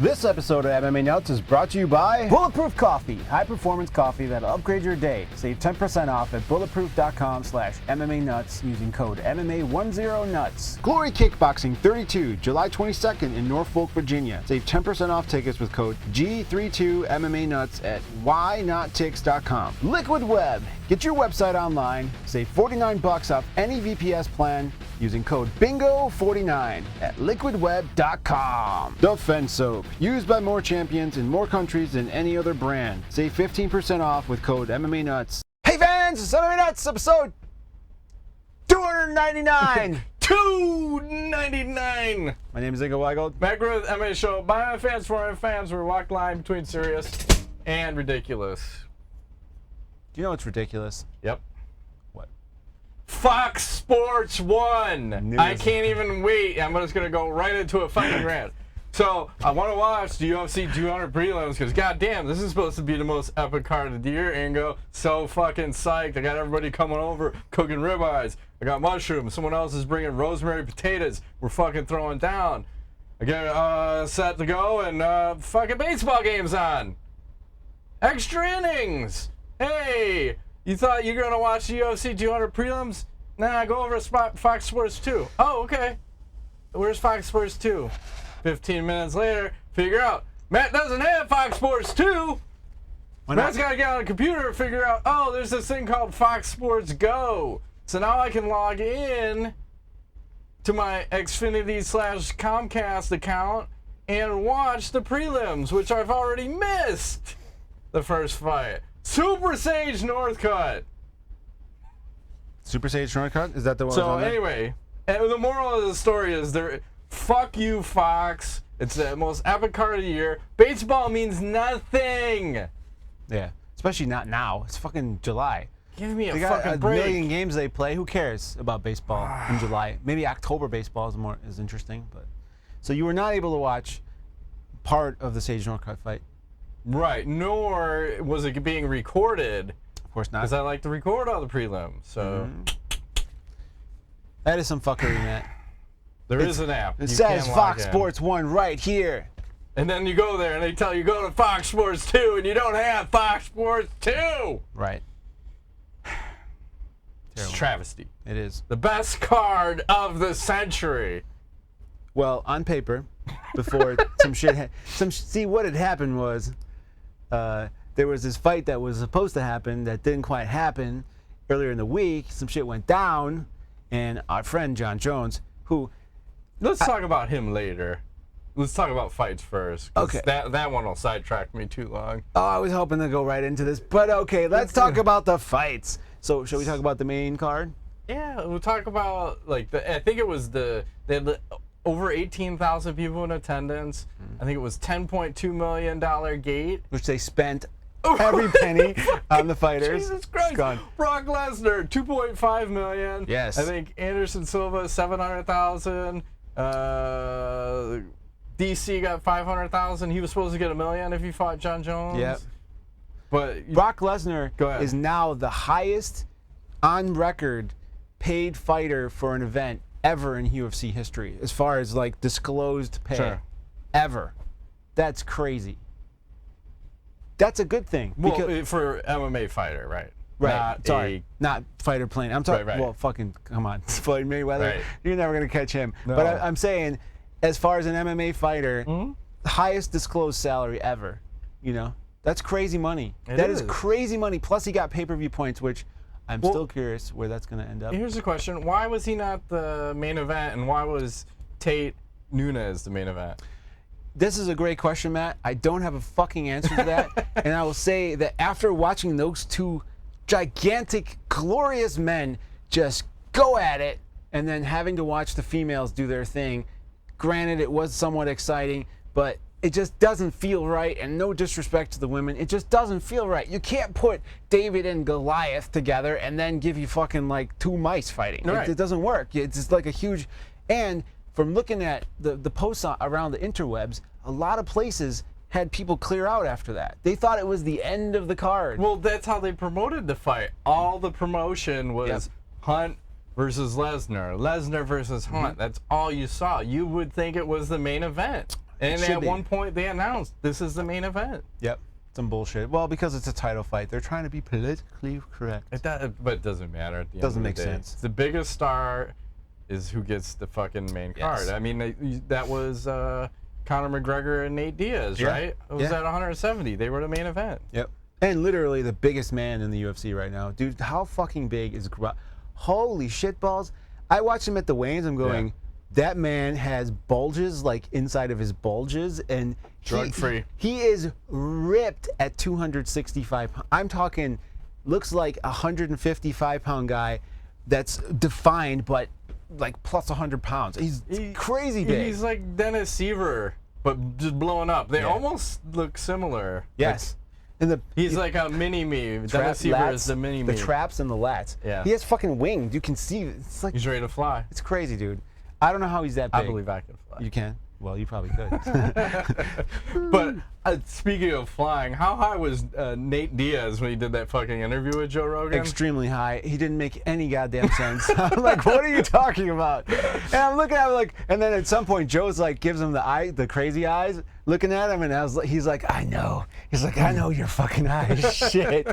This episode of MMA Nuts is brought to you by Bulletproof Coffee, high-performance coffee that'll upgrade your day. Save 10% off at bulletproof.com/MMA Nuts using code MMA10Nuts. Glory Kickboxing 32, July 22nd in Norfolk, Virginia. Save 10% off tickets with code G32MMA Nuts at whynottix.com. Liquid Web, get your website online. Save $49 off any VPS plan using code BINGO49 at liquidweb.com. Defense Soap, used by more champions in more countries than any other brand. Save 15% off with code MMA Nuts. Hey fans, it's MMA Nuts episode 299. 299. My name is Edgar Weigold. Back with MMA Show. By my fans, for my fans, we walk the line between serious and ridiculous. Do you know what's ridiculous? Yep. What? Fox Sports 1. I can't even wait. I'm just going to go right into a fucking rant. So, I want to watch the UFC 200 prelims because, goddamn, this is supposed to be the most epic card of the year. And go, so fucking psyched. I got everybody coming over, cooking ribeyes. I got mushrooms. Someone else is bringing rosemary potatoes. We're fucking throwing down. I get set to go, and fucking baseball games on. Extra innings. Hey, you thought you were going to watch the UFC 200 prelims? Nah, go over to Fox Sports 2. Oh, okay. Where's Fox Sports 2? 15 minutes later, figure out, Matt doesn't have Fox Sports 2. Matt's got to get on a computer and figure out, oh, there's this thing called Fox Sports Go. So now I can log in to my Xfinity/Comcast account and watch the prelims, which I've already missed the first fight. Super Sage Northcutt. Super Sage Northcutt? Is that the one? So anyway, the moral of the story is fuck you, Fox. It's the most epic card of the year. Baseball means nothing. Yeah, especially not now. It's fucking July. Give me They a got fucking a break. million games they play. Who cares about baseball in July? Maybe October baseball is interesting, but so you were not able to watch part of the Sage Northcutt fight. Right, nor was it being recorded. Of course not. Because I like to record all the prelims. So that is some fuckery, Matt. There is an app. It You says can Fox log in. Sports 1 right here. And then you go there and they tell you go to Fox Sports 2 and you don't have Fox Sports 2. Right. It's a travesty. It is. The best card of the century. Well, on paper, before some shit see what had happened was there was this fight that was supposed to happen that didn't quite happen earlier in the week. Some shit went down, and our friend Jon Jones, who Let's talk about him later. Let's talk about fights first. Okay. That one will sidetrack me too long. Oh, I was hoping to go right into this, but okay, let's talk about the fights. So, shall we talk about the main card? Yeah, we'll talk about I think it was they had over 18,000 people in attendance. I think it was $10.2 million gate, Which they spent every penny on the fighters. Jesus Christ! Gone. Brock Lesnar, $2.5 million. Yes. I think Anderson Silva, 700,000. DC got 500,000. He was supposed to get $1 million if he fought Jon Jones. Yep. But Brock Lesnar Go ahead. is now the highest on record paid fighter for an event ever in UFC history, as far as like disclosed pay. Sure. Ever. That's crazy. That's a good thing. well, for MMA fighter, right? Right. Not fighter plane. I'm talking. Right. Well, fucking come on, Floyd Mayweather. Right. You're never gonna catch him. No. But I'm saying, as far as an MMA fighter, the highest disclosed salary ever. You know, that's crazy money. That is crazy money. Plus, he got pay-per-view points, which I'm still curious where that's gonna end up. Here's the question: why was he not the main event, and why was Tate Nunes the main event? This is a great question, Matt. I don't have a fucking answer to that. And I will say that after watching those two gigantic, glorious men just go at it, and then having to watch the females do their thing, granted, it was somewhat exciting, but it just doesn't feel right, and no disrespect to the women, it just doesn't feel right. You can't put David and Goliath together and then give you fucking like two mice fighting. Right. It doesn't work. It's just like a huge... And from looking at the posts around the interwebs, a lot of places had people clear out after that. They thought it was the end of the card. Well, that's how they promoted the fight. All the promotion was Hunt versus Lesnar, Lesnar versus Hunt. That's all you saw. You would think it was the main event. And at one point, they announced this is the main event. Yep. Some bullshit. Well, because it's a title fight, they're trying to be politically correct. But it doesn't matter. At the doesn't end make of the day. sense. The biggest star is who gets the fucking main card. I mean, that was Conor McGregor and Nate Diaz, right? It was at 170. They were the main event. Yep. And literally the biggest man in the UFC right now. Dude, how fucking big is holy shitballs. I watched him at the weigh-ins. I'm going, that man has bulges like inside of his bulges, and drug-free. He is ripped at 265 pounds. I'm talking, looks like a 155-pound guy that's defined, but like plus 100 pounds. He's crazy big. He's like Dennis Seaver, but just blowing up. They almost look similar. Yes. And he's like a mini-me. Dennis Seaver is the mini-me. The traps and the lats. Yeah. He has fucking wings. You can see. It's like he's ready to fly. It's crazy, dude. I don't know how he's that big. I believe I can fly. You can? Well, you probably could. But speaking of flying, how high was Nate Diaz when he did that fucking interview with Joe Rogan? Extremely high. He didn't make any goddamn sense. I'm like, what are you talking about? And I'm looking at him like, and then at some point, Joe's like, gives him the crazy eyes, looking at him, and he's like, I know. He's like, I know your fucking eyes. Shit.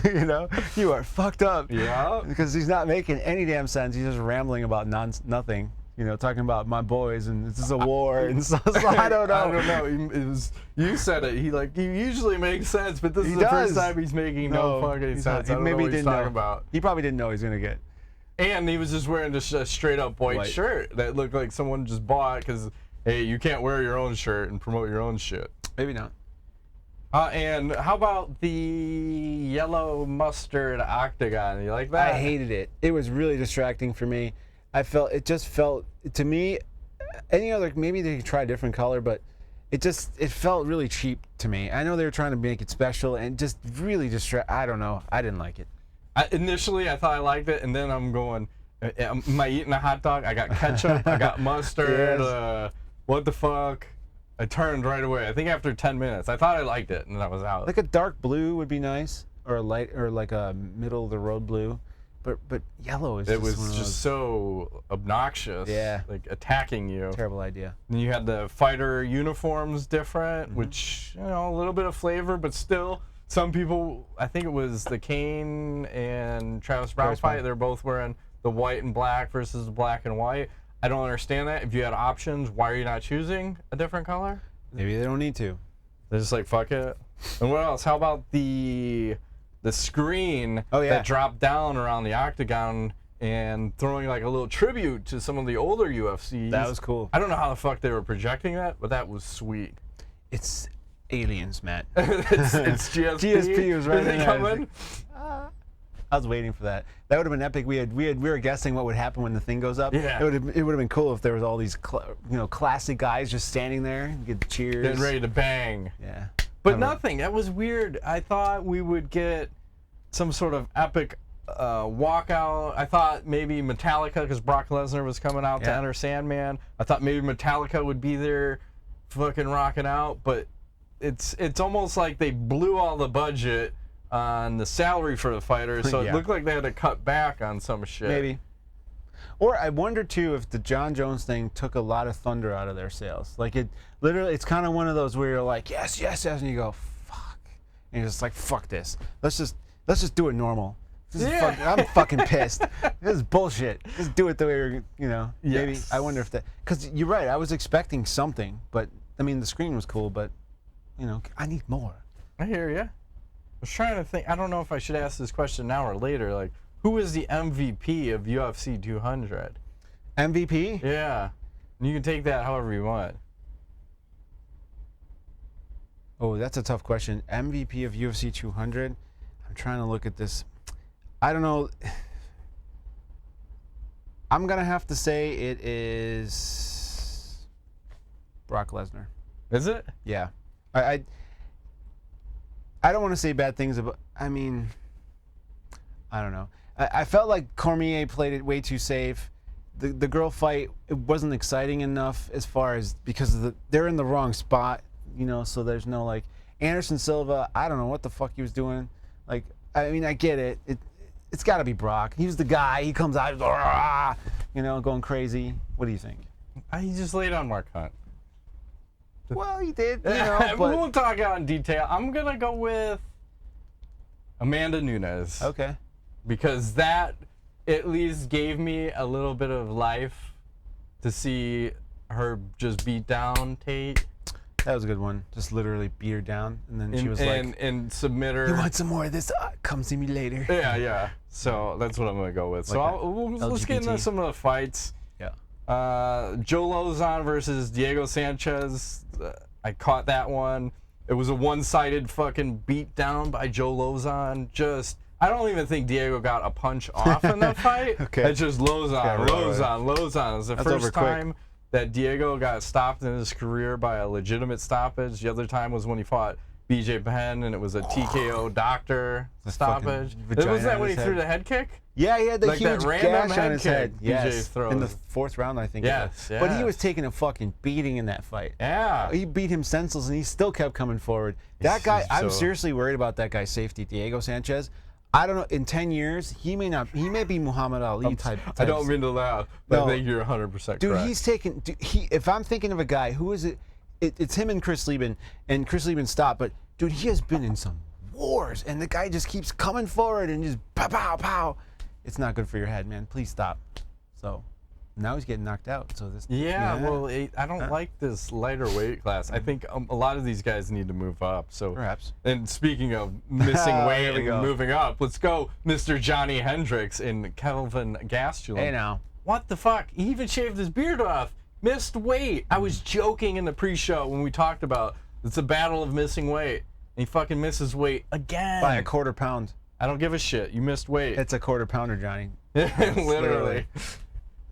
You know, you are fucked up. Yeah. Because he's not making any damn sense. He's just rambling about nothing. You know, talking about my boys and this is a war and so I don't know. I don't know. You said it. He usually makes sense, but this is the first time he's making no fucking sense. I don't know what he's talking about. He probably didn't know he was gonna get. And he was just wearing just a straight up white shirt that looked like someone just bought because hey, you can't wear your own shirt and promote your own shit. Maybe not. And how about the yellow mustard Octagon? You like that? I hated it. It was really distracting for me. It just felt, to me, any other, maybe they could try a different color, but it felt really cheap to me. I know they were trying to make it special and just really I don't know. I didn't like it. Initially, I thought I liked it, and then I'm going, am I eating a hot dog? I got ketchup, I got mustard, what the fuck? I turned right away. I think after 10 minutes. I thought I liked it, and then I was out. Like a dark blue would be nice, or a light, or like a middle of the road blue. But yellow is it was just so obnoxious. Yeah. Like attacking you. Terrible idea. And you had the fighter uniforms different, which, you know, a little bit of flavor, but still, some people, I think it was the Cain and Travis Browne fight, they're both wearing the white and black versus the black and white. I don't understand that. If you had options, why are you not choosing a different color? Maybe they don't need to. They're just like, fuck it. And what else? How about the screen that dropped down around the Octagon and throwing like a little tribute to some of the older UFCs. That was cool. I don't know how the fuck they were projecting that, but that was sweet. It's aliens, Matt. it's GSP. GSP was right in there. Coming? I was waiting for that. That would have been epic. We were guessing what would happen when the thing goes up. Yeah. It would have been cool if there was all these classic guys just standing there, get cheers, getting ready to bang. Yeah. But nothing. That was weird. I thought we would get some sort of epic walkout. I thought maybe Metallica, because Brock Lesnar was coming out to enter Sandman. I thought maybe Metallica would be there fucking rocking out. But it's almost like they blew all the budget on the salary for the fighters. So it looked like they had to cut back on some shit. Maybe. Or I wonder too if the Jon Jones thing took a lot of thunder out of their sales. Like it literally, it's kind of one of those where you're like, yes, yes, yes, and you go, fuck, and you're just like, fuck this. Let's just do it normal. I'm fucking pissed. This is bullshit. Just do it the way we're, maybe. I wonder if that, because you're right. I was expecting something, but I mean the screen was cool, but I need more. I hear you. I was trying to think. I don't know if I should ask this question now or later. Like, who is the MVP of UFC 200? MVP? Yeah. And you can take that however you want. Oh, that's a tough question. MVP of UFC 200? I'm trying to look at this. I don't know. I'm going to have to say it is Brock Lesnar. Is it? Yeah. I don't want to say bad things about, I mean, I don't know. I felt like Cormier played it way too safe. The girl fight, it wasn't exciting enough as far as, because they're in the wrong spot, so there's no like, Anderson Silva, I don't know what the fuck he was doing. Like, I mean, I get it. It's got to be Brock. He was the guy. He comes out, going crazy. What do you think? He just laid on Mark Hunt. Well, he did, you know, but... We'll talk out in detail. I'm going to go with Amanda Nunes. Okay. Because that at least gave me a little bit of life to see her just beat down Tate. That was a good one. Just literally beat her down, and then she was like... And submit her. You want some more of this? Come see me later. Yeah, yeah. So that's what I'm going to go with. Like so let's get into some of the fights. Yeah. Joe Lauzon versus Diego Sanchez. I caught that one. It was a one-sided fucking beat down by Joe Lauzon. I don't even think Diego got a punch off in that fight. Okay. It's just Lauzon. It was the first time that Diego got stopped in his career by a legitimate stoppage. The other time was when he fought BJ Penn, and it was a TKO doctor stoppage. Was that when he threw the head kick? Yeah, he had the huge gash on his head. Yes, in the 4th round, I think. Yes, yes. But he was taking a fucking beating in that fight. Yeah. He beat him senseless, and he still kept coming forward. That guy, I'm seriously worried about that guy's safety, Diego Sanchez. I don't know. In 10 years, he may be Muhammad Ali type. I don't mean to laugh, but I think you're 100% correct. Dude, he's taking. If I'm thinking of a guy, who is it? It's him and Chris Lieben, and Chris Lieben stopped. But dude, he has been in some wars, and the guy just keeps coming forward and just pow pow pow. It's not good for your head, man. Please stop. So now he's getting knocked out. So this. Yeah. Well, I don't like this lighter weight class. I think a lot of these guys need to move up. So perhaps. And speaking of missing weight and moving up, let's go, Mr. Johnny Hendricks and Kelvin Gastelum. Hey now. What the fuck? He even shaved his beard off. Missed weight. I was joking in the pre-show when we talked about it's a battle of missing weight. And he fucking misses weight again. By a quarter pound. I don't give a shit. You missed weight. It's a quarter pounder, Johnny. Literally.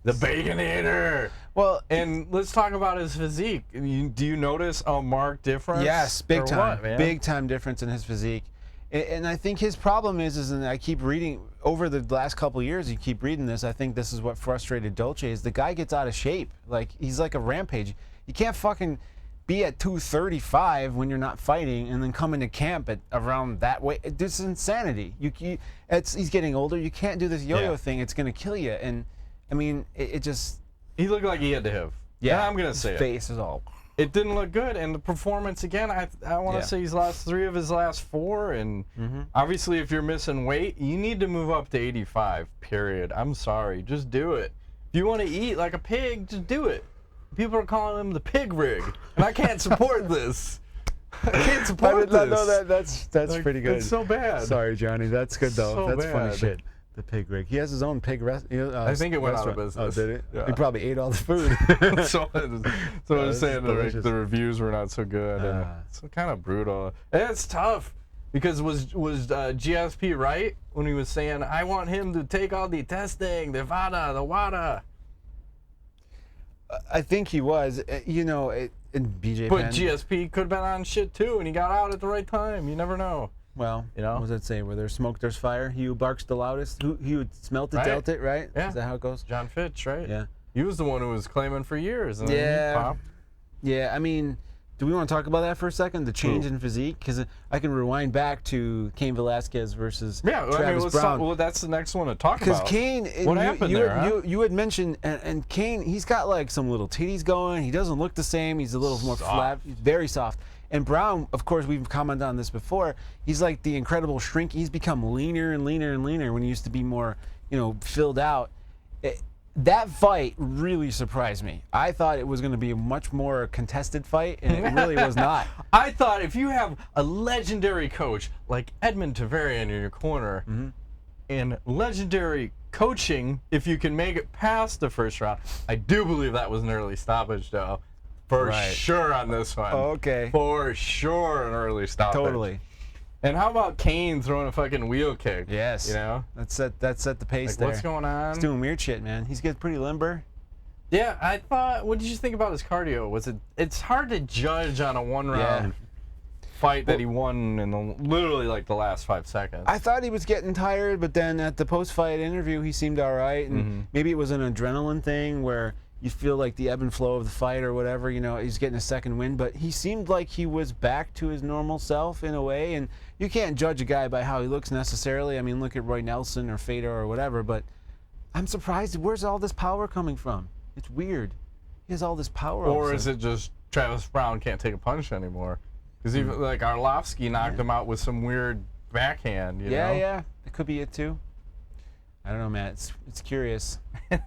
The Baconator. Well, and let's talk about his physique. Do you notice a marked difference? Yes, big time. What, man? Big time difference in his physique. And I think his problem is, and I keep reading over the last couple of years, you keep reading this, I think this is what frustrated Dolce, is the guy gets out of shape. Like, he's like a rampage. You can't fucking be at 235 when you're not fighting and then come into camp at around that way. This is insanity. He's getting older. You can't do this yo-yo thing. It's going to kill you. And, I mean, it just... He looked like he had to have. Yeah, I'm going to say his face is all... It didn't look good, and the performance again. I want to say he's lost 3 of his last 4, and obviously, if you're missing weight, you need to move up to 85. Period. I'm sorry, just do it. If you want to eat like a pig, just do it. People are calling him the pig rig, and I can't support this. I can't support this. No, that's like, pretty good. It's so bad. Sorry, Johnny. That's good though. So that's bad. Funny shit. The pig rig. He has his own pig restaurant. I think it went out of business. Oh, did it? Yeah. He probably ate all the food. so I was saying the reviews were not so good. And it's kind of brutal. And it's tough because was GSP right when he was saying, I want him to take all the testing, the VADA, the WADA? I think he was. You know, in BJ But Penn, GSP could have been on shit too, and he got out at the right time. You never know. Well, you know, what does it say? Where there's smoke, there's fire. He who barks the loudest. He would smelt it, dealt it, right? Yeah. Is that how it goes? John Fitch, right? Yeah. He was the one who was claiming for years. And then he popped. Yeah, I mean, do we want to talk about that for a second? The change in physique? Because I can rewind back to Cain Velasquez versus Travis Browne. Well, that's the next one to talk about. Because Cain, what happened there? You had mentioned, and Cain, he's got like some little titties going. He doesn't look the same. He's a little more flat, very soft. And Browne, of course, we've commented on this before. He's like the incredible shrink. He's become leaner and leaner and leaner when he used to be more, filled out. That fight really surprised me. I thought it was going to be a much more contested fight, and it really was not. I thought if you have a legendary coach like Edmund Tavarian in your corner, and legendary coaching, if you can make it past the first round, I do believe that was an early stoppage, though. For sure on this one. Oh, okay. For sure an early stoppage. Totally. And how about Cain throwing a fucking wheel kick? Yes. You know? That set the pace there. What's going on? He's doing weird shit, man. He's getting pretty limber. Yeah, I thought, what did you think about his cardio? It's hard to judge on a one-round fight that he won in literally like the last 5 seconds. I thought he was getting tired, but then at the post-fight interview, he seemed all right. And maybe it was an adrenaline thing where you feel like the ebb and flow of the fight or whatever, he's getting a second win, but he seemed like he was back to his normal self in a way, and you can't judge a guy by how he looks necessarily. I mean, look at Roy Nelson or Fedor or whatever, but I'm surprised. Where's all this power coming from? It's weird. He has all this power. Or is it just Travis Browne can't take a punch anymore. Because even like Arlovsky knocked him out with some weird backhand. You know? Yeah. It could be it too. I don't know, man. It's curious.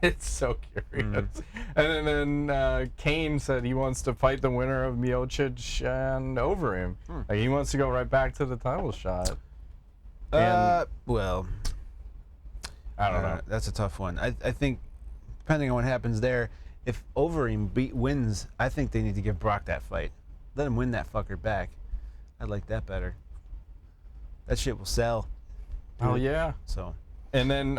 It's so curious. And then Cain said he wants to fight the winner of Miocic and Overeem. Like he wants to go right back to the title shot. Well, I don't know. That's a tough one. I think, depending on what happens there, if Overeem wins, I think they need to give Brock that fight. Let him win that fucker back. I'd like that better. That shit will sell. Oh, yeah. So. And then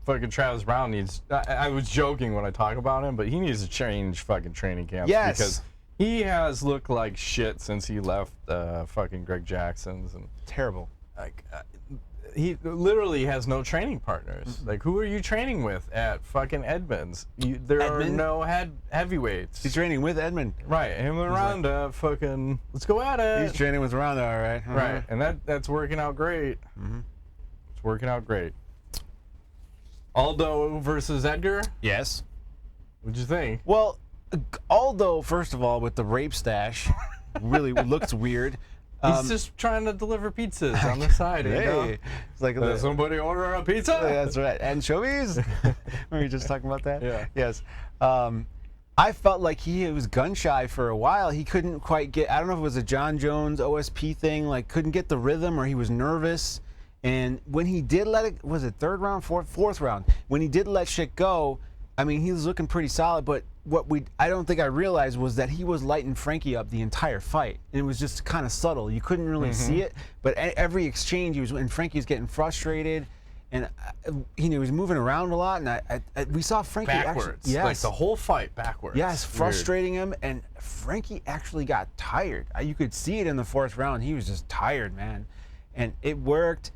fucking Travis Browne needs... I was joking when I talk about him, but he needs to change fucking training camps. Yes. Because he has looked like shit since he left fucking Greg Jackson's. And Terrible. like he literally has no training partners. Like, who are you training with at fucking Edmonds? There are no heavyweights. He's training with Edmund. Right, him and Ronda, fucking, let's go at it. He's training with Ronda, all right. Right, and that's working out great. It's working out great. Aldo versus Edgar? Yes. What'd you think? Well, Aldo, first of all, with the rape stash, really looks weird. He's just trying to deliver pizzas on the side. Hey, you know? it's like Did somebody order a pizza? Yeah, that's right. Anchovies? Were you just talking about that? Yeah. Yes. I felt like he was gun shy for a while. He couldn't quite get, I don't know if it was a Jon Jones OSP thing, like couldn't get the rhythm or he was nervous. And when he did let it, was it third round, fourth round? When he did let shit go, I mean, he was looking pretty solid, but I don't think I realized was that he was lighting Frankie up the entire fight. And it was just kind of subtle. You couldn't really see it, but every exchange, and Frankie was getting frustrated, and he was moving around a lot, and we saw Frankie backwards. Yes. Like the whole fight backwards. Yes, frustrating him, and Frankie actually got tired. You could see it in the fourth round. He was just tired, man. And it worked.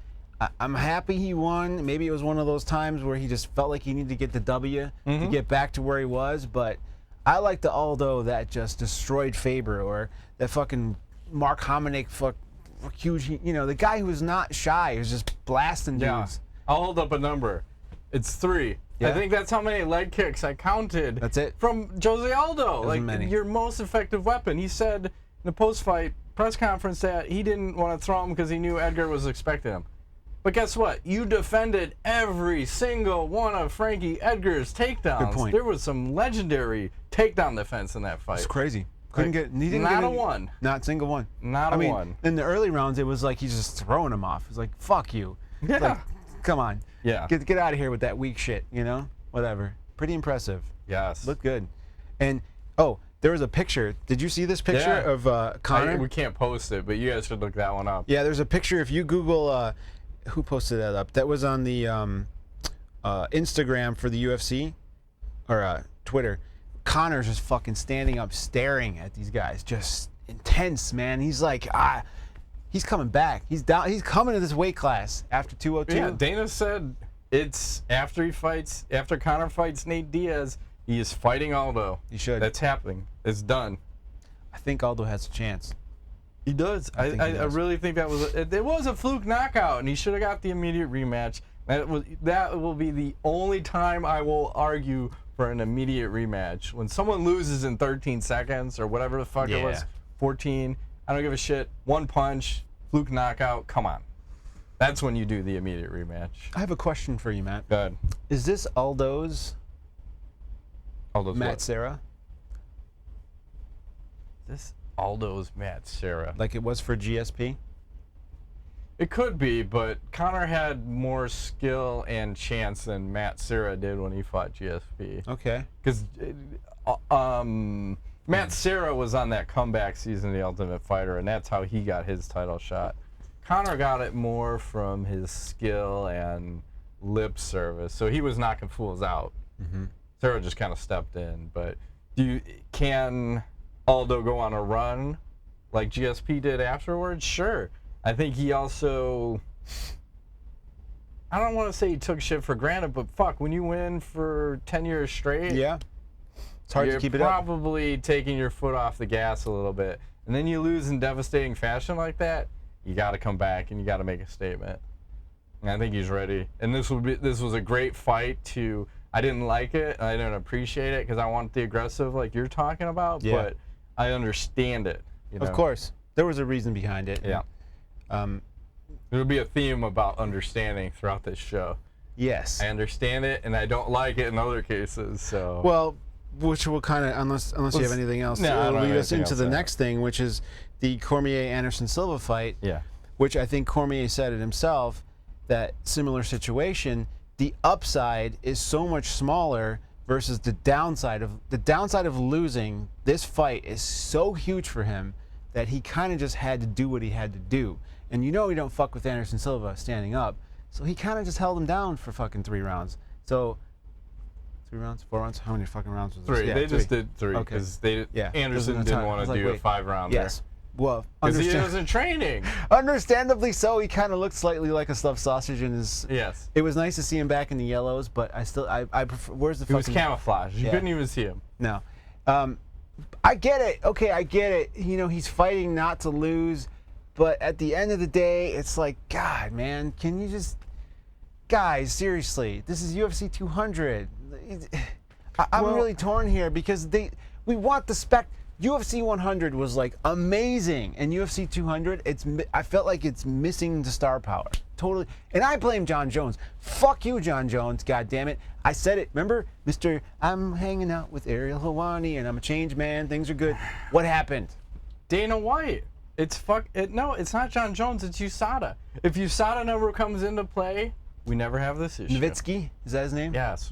I'm happy he won. Maybe it was one of those times where he just felt like he needed to get the W to get back to where he was. But I like the Aldo that just destroyed Faber, or that fucking Mark Hominick, huge, the guy who was not shy, who was just blasting dudes. Yeah. I'll hold up a number. It's 3. Yeah. I think that's how many leg kicks I counted. That's it. From Jose Aldo. Like many. Your most effective weapon. He said in the post-fight press conference that he didn't want to throw him because he knew Edgar was expecting him. But guess what? You defended every single one of Frankie Edgar's takedowns. Good point. There was some legendary takedown defense in that fight. It's crazy. He didn't not get a one. Not a single one. Not a one. In the early rounds, it was like he's just throwing him off. It's like, fuck you. Yeah. Like, come on. Yeah. Get out of here with that weak shit, Whatever. Pretty impressive. Yes. Looked good. And, there was a picture. Did you see this picture of Conor? We can't post it, but you guys should look that one up. Yeah, there's a picture. If you Google, who posted that up? That was on the Instagram for the UFC, or Twitter. Conor's just fucking standing up, staring at these guys, just intense, man. He's like, he's coming back. He's down. He's coming to this weight class after 202. Yeah, Dana said it's after Conor fights Nate Diaz, he is fighting Aldo. He should. That's happening. It's done. I think Aldo has a chance. He does. I really think that was a fluke knockout, and he should have got the immediate rematch. That will be the only time I will argue for an immediate rematch. When someone loses in 13 seconds or whatever the fuck it was, 14, I don't give a shit. One punch, fluke knockout, come on. That's when you do the immediate rematch. I have a question for you, Matt. Go ahead. Is this Aldo's Matt what? Serra? This Aldo's Matt Serra. Like it was for GSP? It could be, but Conor had more skill and chance than Matt Serra did when he fought GSP. Okay. Because Matt Serra was on that comeback season of The Ultimate Fighter, and that's how he got his title shot. Conor got it more from his skill and lip service, so he was knocking fools out. Serra just kind of stepped in. But can Aldo go on a run like GSP did afterwards? Sure. I think he also, I don't want to say he took shit for granted, but fuck, when you win for 10 years straight, it's hard to keep it up. You're probably taking your foot off the gas a little bit. And then you lose in devastating fashion like that, you got to come back and you got to make a statement. And I think he's ready. And this was a great fight I didn't like it, I didn't appreciate it because I want the aggressive like you're talking about, but I understand it. You know? Of course, there was a reason behind it. Yeah. There will be a theme about understanding throughout this show. Yes. I understand it, and I don't like it in other cases. So. Well, which will kind of, unless you have anything else, no, lead us into the next thing, which is the Cormier-Anderson-Silva fight. Yeah. Which I think Cormier said it himself, that similar situation, the upside is so much smaller versus the downside of losing this fight is so huge for him that he kind of just had to do what he had to do. And you know he don't fuck with Anderson Silva standing up, so he kind of just held him down for fucking 3 rounds. So 3 rounds, 4 rounds, how many fucking rounds was this? 3. Yeah, they 3. just did 3 because Anderson didn't want to do a 5-rounder. Yes. Well, because he wasn't training. Understandably so. He kind of looked slightly like a stuffed sausage in his. Yes. It was nice to see him back in the yellows, but I prefer. Where's the? He was camouflage. You couldn't even see him. No. I get it. Okay, I get it. You know, he's fighting not to lose, but at the end of the day, it's like, God, man, can you just, guys, seriously, this is UFC 200. I'm really torn here because we want the spec. UFC 100 was like amazing, and UFC 200, I felt like it's missing the star power. Totally. And I blame Jon Jones. Fuck you, Jon Jones, god damn it. I said it. Remember, Mr. I'm hanging out with Ariel Helwani and I'm a changed man, things are good. What happened? Dana White. No, it's not Jon Jones, it's USADA. If USADA never comes into play, we never have this issue. Nowitzki? Is that his name? Yes.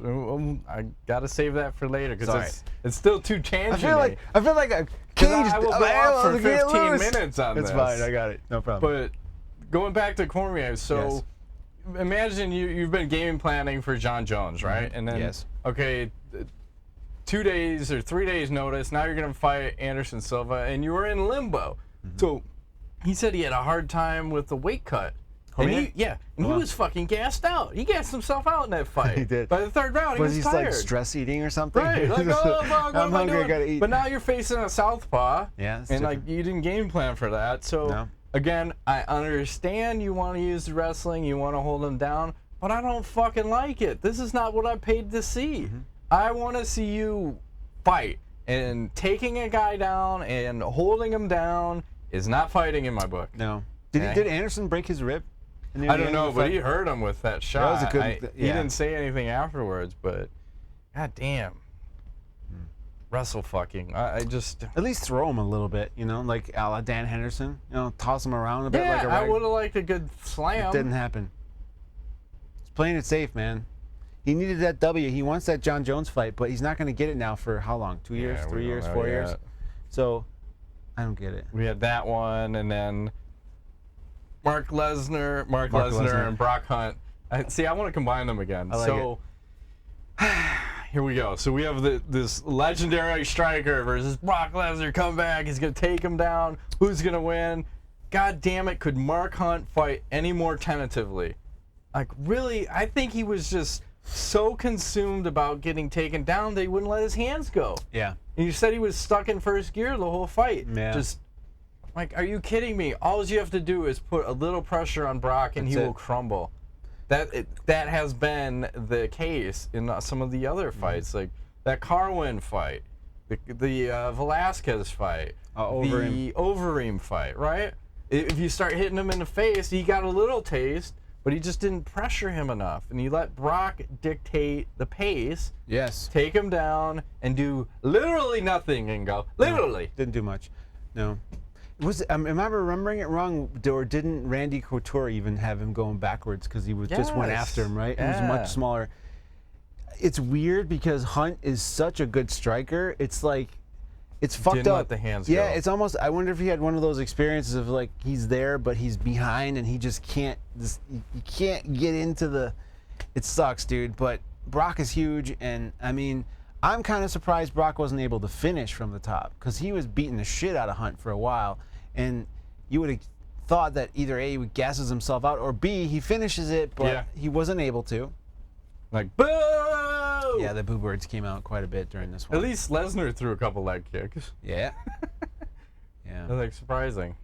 I gotta save that for later because it's still too tangent. I feel like a caged. I will go off for 15 minutes on this. It's fine. I got it. No problem. But going back to Cormier, so imagine you've been game planning for Jon Jones, right? And then okay, 2 days or 3 days notice. Now you're gonna fight Anderson Silva, and you were in limbo. So he said he had a hard time with the weight cut. And he was fucking gassed out. He gassed himself out in that fight. He did. By the 3rd round, he was tired. Like stress eating or something? Right. Like, oh, fuck, I'm hungry, I gotta eat. But now you're facing a southpaw. Yeah, and like you didn't game plan for that. So again, I understand you want to use the wrestling, you want to hold him down, but I don't fucking like it. This is not what I paid to see. I want to see you fight. And taking a guy down and holding him down is not fighting in my book. No. Did Anderson break his rib? I don't know, but he hurt him with that shot. That was a good, he didn't say anything afterwards, but god damn. Wrestle fucking. I just at least throw him a little bit, you know, like a la Dan Henderson. You know, toss him around a bit like a rag. I would have liked a good slam. It didn't happen. He's playing it safe, man. He needed that W. He wants that Jon Jones fight, but he's not going to get it now for how long? 2 years, 3 years, 4 years? So, I don't get it. We had that one, and then Mark Lesnar and Brock Hunt. I want to combine them again. Here we go. So we have this legendary striker versus Brock Lesnar come back. He's going to take him down. Who's going to win? God damn it, could Mark Hunt fight any more tentatively? Like, really, I think he was just so consumed about getting taken down that he wouldn't let his hands go. Yeah. And you said he was stuck in first gear the whole fight. Yeah. Just, like, are you kidding me? All you have to do is put a little pressure on Brock and he will crumble. That has been the case in some of the other fights, like that Carwin fight, the Velasquez fight, the Overeem fight, right? If you start hitting him in the face, he got a little taste, but he just didn't pressure him enough. And he let Brock dictate the pace, take him down, and do literally nothing and go, literally. Didn't do much, no. Am I remembering it wrong, or didn't Randy Couture even have him going backwards because he just went after him, right? He was much smaller. It's weird because Hunt is such a good striker. It's like, it's fucked Didn't up. let the hands go. Yeah, it's almost, I wonder if he had one of those experiences of like, he's there, but he's behind and he just can't, you can't get into the, it sucks, dude. But Brock is huge, and I mean, I'm kind of surprised Brock wasn't able to finish from the top because he was beating the shit out of Hunt for a while. And you would have thought that either A, he gasses himself out, or B, he finishes it, but he wasn't able to. Like, boo! Yeah, the boo birds came out quite a bit during this one. At least Lesnar threw a couple leg kicks. Yeah. Yeah. That's like surprising.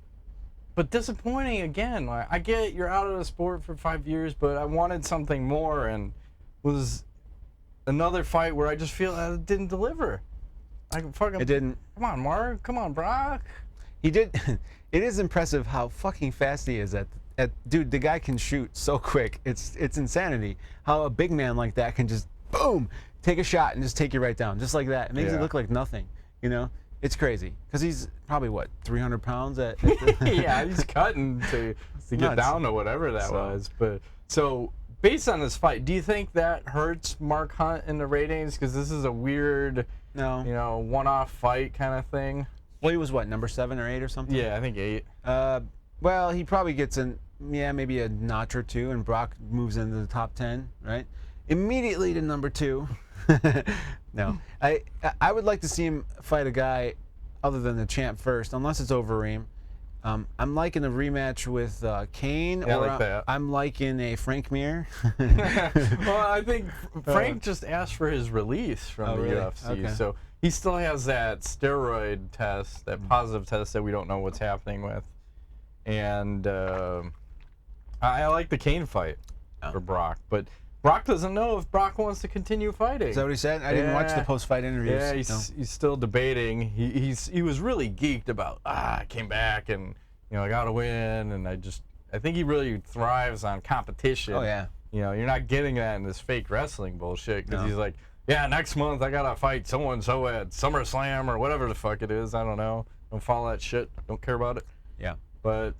But disappointing again. Like, I get you're out of the sport for 5 years, but I wanted something more, and was another fight where I just feel I didn't deliver. I can fucking. It didn't. Come on, Mark. Come on, Brock. He did. It is impressive how fucking fast he is dude, the guy can shoot so quick. It's insanity how a big man like that can just boom take a shot and just take you right down just like that. It makes it look like nothing. You know, it's crazy because he's probably what 300 pounds at yeah, he's cutting to get down to whatever that was. But so based on this fight, do you think that hurts Mark Hunt in the ratings? Because this is a weird, one-off fight kind of thing. Well, he was what, number 7 or 8 or something? Yeah, I think 8. Well, he probably gets in, maybe a notch or 2, and Brock moves into the top 10, right? Immediately to number 2. No, I would like to see him fight a guy other than the champ first, unless it's Overeem. I'm liking a rematch with Cain, yeah, or like that. I'm liking a Frank Mir. Well, I think Frank just asked for his release from the UFC, okay. So he still has that steroid test, that positive test that we don't know what's happening with. And I like the Cain fight for Brock, but Brock doesn't know if Brock wants to continue fighting. Is that what he said? I didn't watch the post-fight interviews. Yeah, he's still debating. He was really geeked about I came back and I got to win, and I think he really thrives on competition. Oh yeah. You're not getting that in this fake wrestling bullshit because he's like, yeah, next month I gotta fight so and so at SummerSlam or whatever the fuck it is. I don't know. Don't follow that shit. Don't care about it. Yeah. But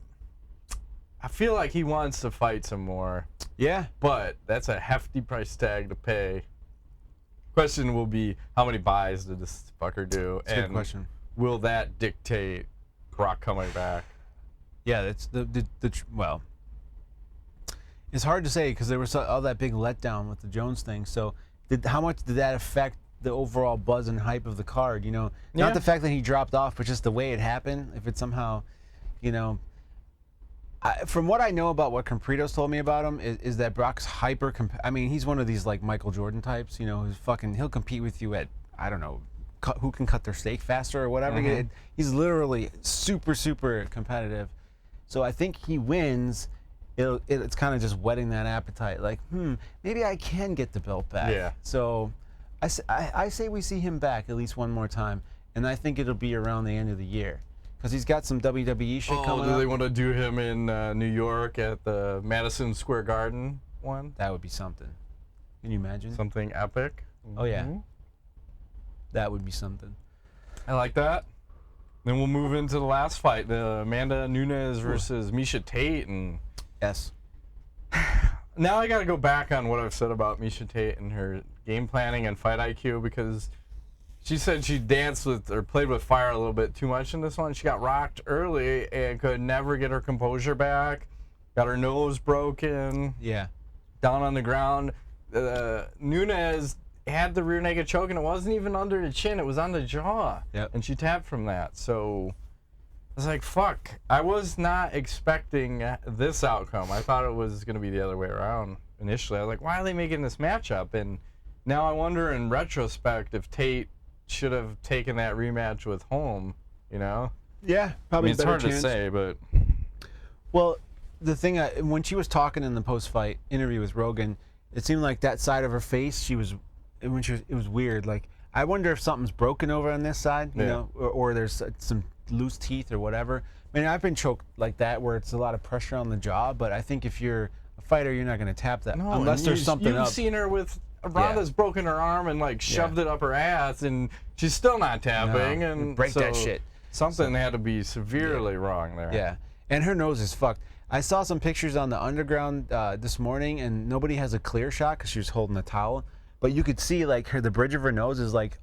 I feel like he wants to fight some more. Yeah. But that's a hefty price tag to pay. Question will be, how many buys did this fucker do? That's a good question. Will that dictate Brock coming back? Yeah, that's well. It's hard to say because there was all that big letdown with the Jones thing. So, how much did that affect the overall buzz and hype of the card? Not the fact that he dropped off, but just the way it happened. If it somehow, from what I know about what Compritos told me about him is that Brock's hyper. I mean, he's one of these like Michael Jordan types. Who's he'll compete with you at I don't know, who can cut their steak faster or whatever. Mm-hmm. He's literally super competitive. So I think he wins. It's kind of just whetting that appetite. Like, maybe I can get the belt back. Yeah. So I say we see him back at least one more time, and I think it'll be around the end of the year because he's got some WWE shit coming up. Do they want to do him in New York at the Madison Square Garden one? That would be something. Can you imagine? Something epic. Oh yeah. That would be something. I like that. Then we'll move into the last fight, the Amanda Nunes versus Miesha Tate, and yes. Now I got to go back on what I've said about Miesha Tate and her game planning and fight IQ, because she said she danced with or played with fire a little bit too much in this one. She got rocked early and could never get her composure back. Got her nose broken. Yeah. Down on the ground. Nunes had the rear naked choke, and it wasn't even under the chin. It was on the jaw. Yep. And she tapped from that. So I was like, fuck. I was not expecting this outcome. I thought it was going to be the other way around initially. I was like, why are they making this matchup? And now I wonder in retrospect if Tate should have taken that rematch with Holm, Yeah, probably it's hard to say, but... Well, the thing, when she was talking in the post-fight interview with Rogan, it seemed like that side of her face, it was weird. Like, I wonder if something's broken over on this side, you know, or there's some loose teeth or whatever. I mean, I've been choked like that where it's a lot of pressure on the jaw, but I think if you're a fighter, you're not going to tap that unless there's something up. You've seen her with... Ronda's broken her arm and shoved it up her ass, and she's still not tapping. No, and break that shit. Something had to be severely wrong there. Yeah, and her nose is fucked. I saw some pictures on the underground this morning, and nobody has a clear shot because she was holding a towel, but you could see the bridge of her nose is like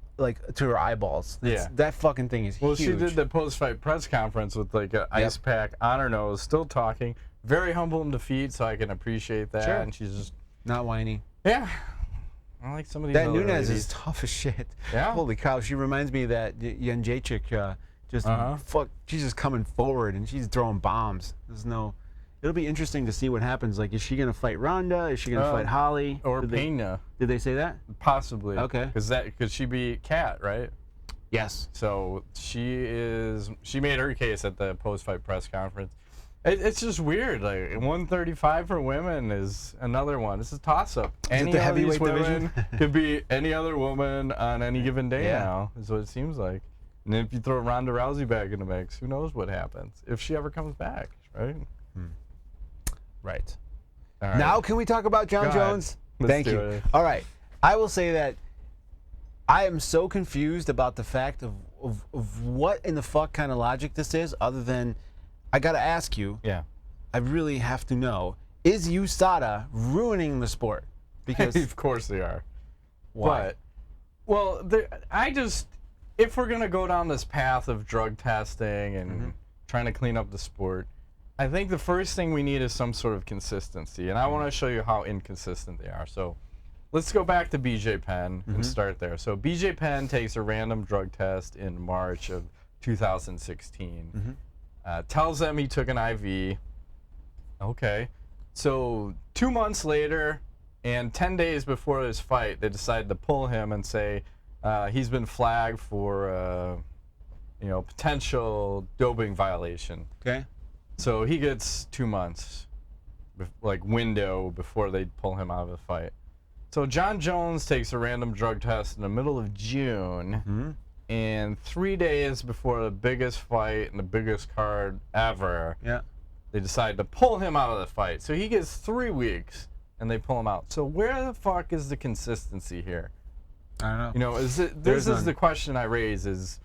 to her eyeballs. That fucking thing is huge. Well, she did the post-fight press conference with an ice pack on her nose, still talking, very humble in defeat, so I can appreciate that. Sure. And she's just not whiny. Yeah. I like some of these. That other Nunes ladies. is tough as shit. Yeah. Holy cow, she reminds me of that Jędrzejczyk. She's just coming forward and she's throwing bombs. It'll be interesting to see what happens. Like, is she gonna fight Ronda? Is she gonna fight Holly? Or Pena? Did they say that? Possibly. Okay. Because she beat Kat, right? Yes. So she made her case at the post-fight press conference. It's just weird. Like 135 for women is another one. It's a toss-up. Any the of these heavyweight women division? could be any other woman on any given day Yeah. now, is what it seems like. And if you throw Ronda Rousey back in the mix, who knows what happens if she ever comes back, right? Right. All right. Now can we talk about Jon Go ahead. Jones? Let's Thank do you. it. All right. I will say that I am so confused about the fact of what in the fuck kind of logic this is, other than I got to ask you. Yeah. I really have to know, is USADA ruining the sport? Because Of course they are. why? Well, if we're going to go down this path of drug testing and trying to clean up the sport, I think the first thing we need is some sort of consistency. And I want to show you how inconsistent they are. So let's go back to BJ Penn and start there. So BJ Penn takes a random drug test in March of 2016. Tells them he took an IV. Okay. So 2 months later and 10 days before his fight, they decided to pull him and say he's been flagged for potential doping violation. Okay. So he gets 2 months, like window before they pull him out of the fight. So Jon Jones takes a random drug test in the middle of June, and 3 days before the biggest fight and the biggest card ever, they decide to pull him out of the fight. So he gets 3 weeks, and they pull him out. So where the fuck is the consistency here? I don't know. You know, this is the question I raise: is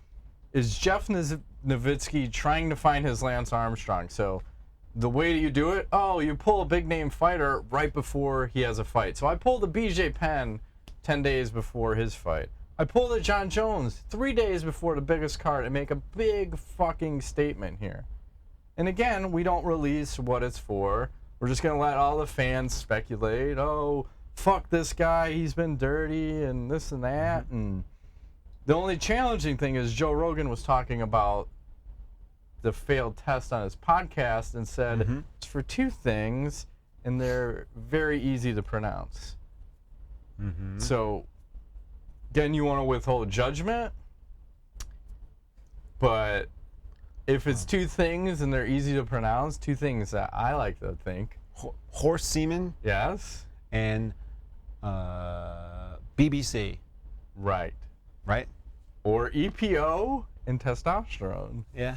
Jeff Nowitzki trying to find his Lance Armstrong? So the way you do it, you pull a big name fighter right before he has a fight. So I pulled the BJ Penn 10 days before his fight. I pulled the Jon Jones 3 days before the biggest card and make a big fucking statement here. And again, we don't release what it's for. We're just gonna let all the fans speculate. Oh, fuck this guy, he's been dirty and this and that. And the only challenging thing is Joe Rogan was talking about the failed test on his podcast and said it's for 2 things and they're very easy to pronounce. So again, you want to withhold judgment, but if it's 2 things and they're easy to pronounce, 2 things that I like to think. Horse semen Yes. and BBC. Right. Right? Or EPO and testosterone. Yeah.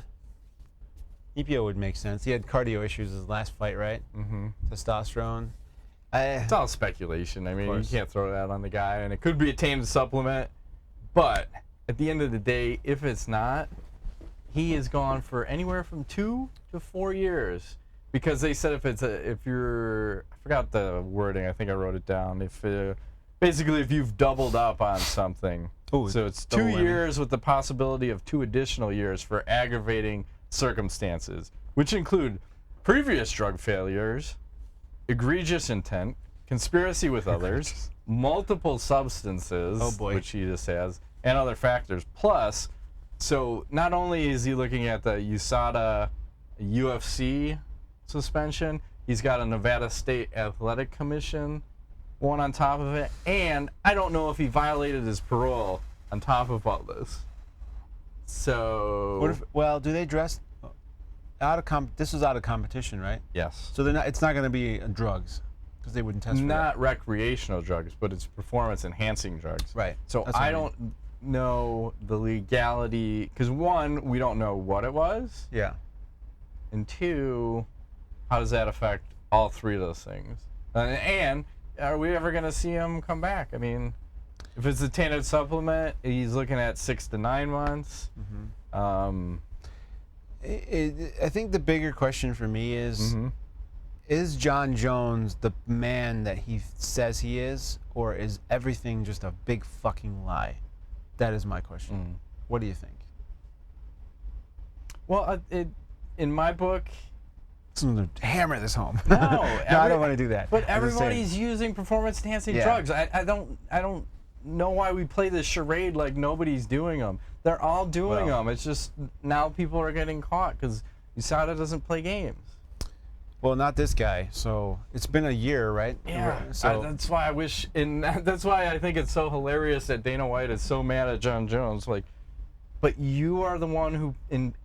EPO would make sense. He had cardio issues his last fight, right? Testosterone. It's all speculation. I mean, you course. can't throw that on the guy, and it could be a tainted supplement. But at the end of the day, if it's not, he is gone for anywhere from 2 to 4 years. Because they said if you're, I forgot the wording. I think I wrote it down. Basically, if you've doubled up on something. Ooh, So it's 2 years with the possibility of 2 additional years for aggravating circumstances, which include previous drug failures, egregious intent, conspiracy with others, multiple substances, which he just has, and other factors. Plus, so not only is he looking at the USADA UFC suspension, he's got a Nevada State Athletic Commission one on top of it, and I don't know if he violated his parole on top of all this. So What if, well, do they dress this is out of competition, right? yes. So it's not going to be drugs because they wouldn't test for that. Not recreational drugs, but it's performance-enhancing drugs. Right. So That's what I I mean. don't know the legality, because 1, we don't know what it was, Yeah. and 2, how does that affect all 3 of those things? And are we ever going to see him come back? I mean, if it's a tainted supplement, he's looking at 6 to 9 months. I think the bigger question for me is Jon Jones the man that he says he is, or is everything just a big fucking lie? That is my question. What do you think? Well, in my book, hammer this home. no, I don't want to do that. But I'm just saying. everybody's using performance-enhancing Yeah. drugs. I don't know why we play this charade like nobody's doing them. They're all doing them. It's just now people are getting caught because USADA doesn't play games. Well, not this guy. So it's been a year, right? Yeah. So That's why I wish, and that's why I think it's so hilarious that Dana White is so mad at Jon Jones. Like, but you are the one who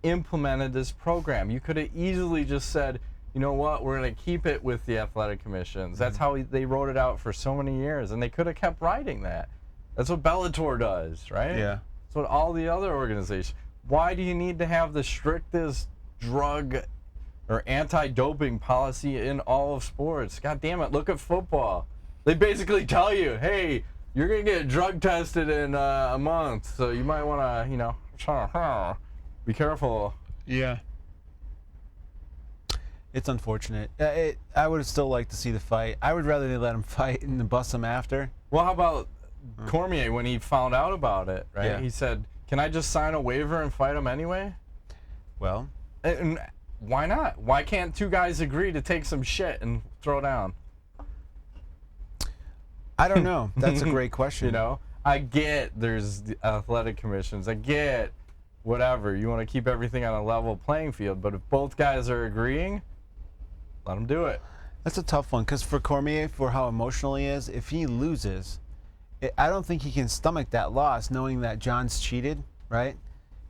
implemented this program. You could have easily just said, you know what, we're going to keep it with the athletic commissions. That's how they wrote it out for so many years, and they could have kept writing that. That's what Bellator does, right? Yeah. That's what all the other organizations. Why do you need to have the strictest drug or anti-doping policy in all of sports? God damn it, look at football. They basically tell you, hey, you're going to get drug tested in a month, so you might want to, you know, be careful. Yeah. It's unfortunate. I would still like to see the fight. I would rather they let him fight and then bust him after. Well, how about Cormier when he found out about it, right? Yeah. He said, can I just sign a waiver and fight him anyway? Well. And why not? Why can't two guys agree to take some shit and throw down? I don't know. That's a great question. You know, I get there's the athletic commissions. I get whatever. You want to keep everything on a level playing field. But if both guys are agreeing, let them do it. That's a tough one because for Cormier, for how emotional he is, if he loses, I don't think he can stomach that loss knowing that Jon's cheated, right?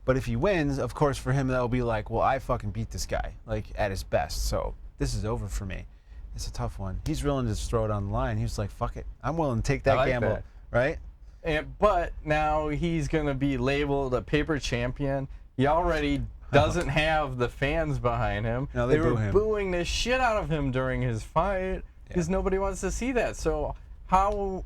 But if he wins, of course, for him, that'll be like, well, I fucking beat this guy, like, at his best. So this is over for me. It's a tough one. He's willing to just throw it on the line. He's like, fuck it. I'm willing to take that gamble, right? But now he's going to be labeled a paper champion. He already doesn't have the fans behind him. No, they boo were him. booing the shit out of him during his fight because nobody wants to see that. So how...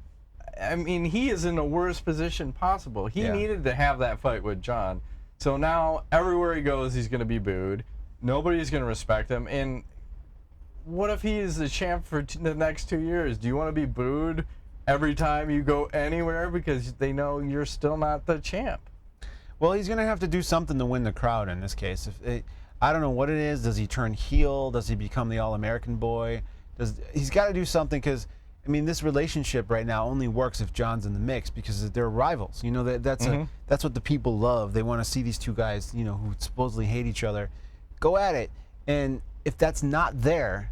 I mean, he is in the worst position possible. He needed to have that fight with Jon. So now everywhere he goes, he's going to be booed. Nobody's going to respect him. And what if he is the champ for the next 2 years? Do you want to be booed every time you go anywhere because they know you're still not the champ? Well, he's going to have to do something to win the crowd in this case. I don't know what it is. Does he turn heel? Does he become the All-American boy? He's got to do something because... I mean, this relationship right now only works if Jon's in the mix because they're rivals. You know, that's what the people love. They want to see these two guys, you know, who supposedly hate each other, go at it. And if that's not there,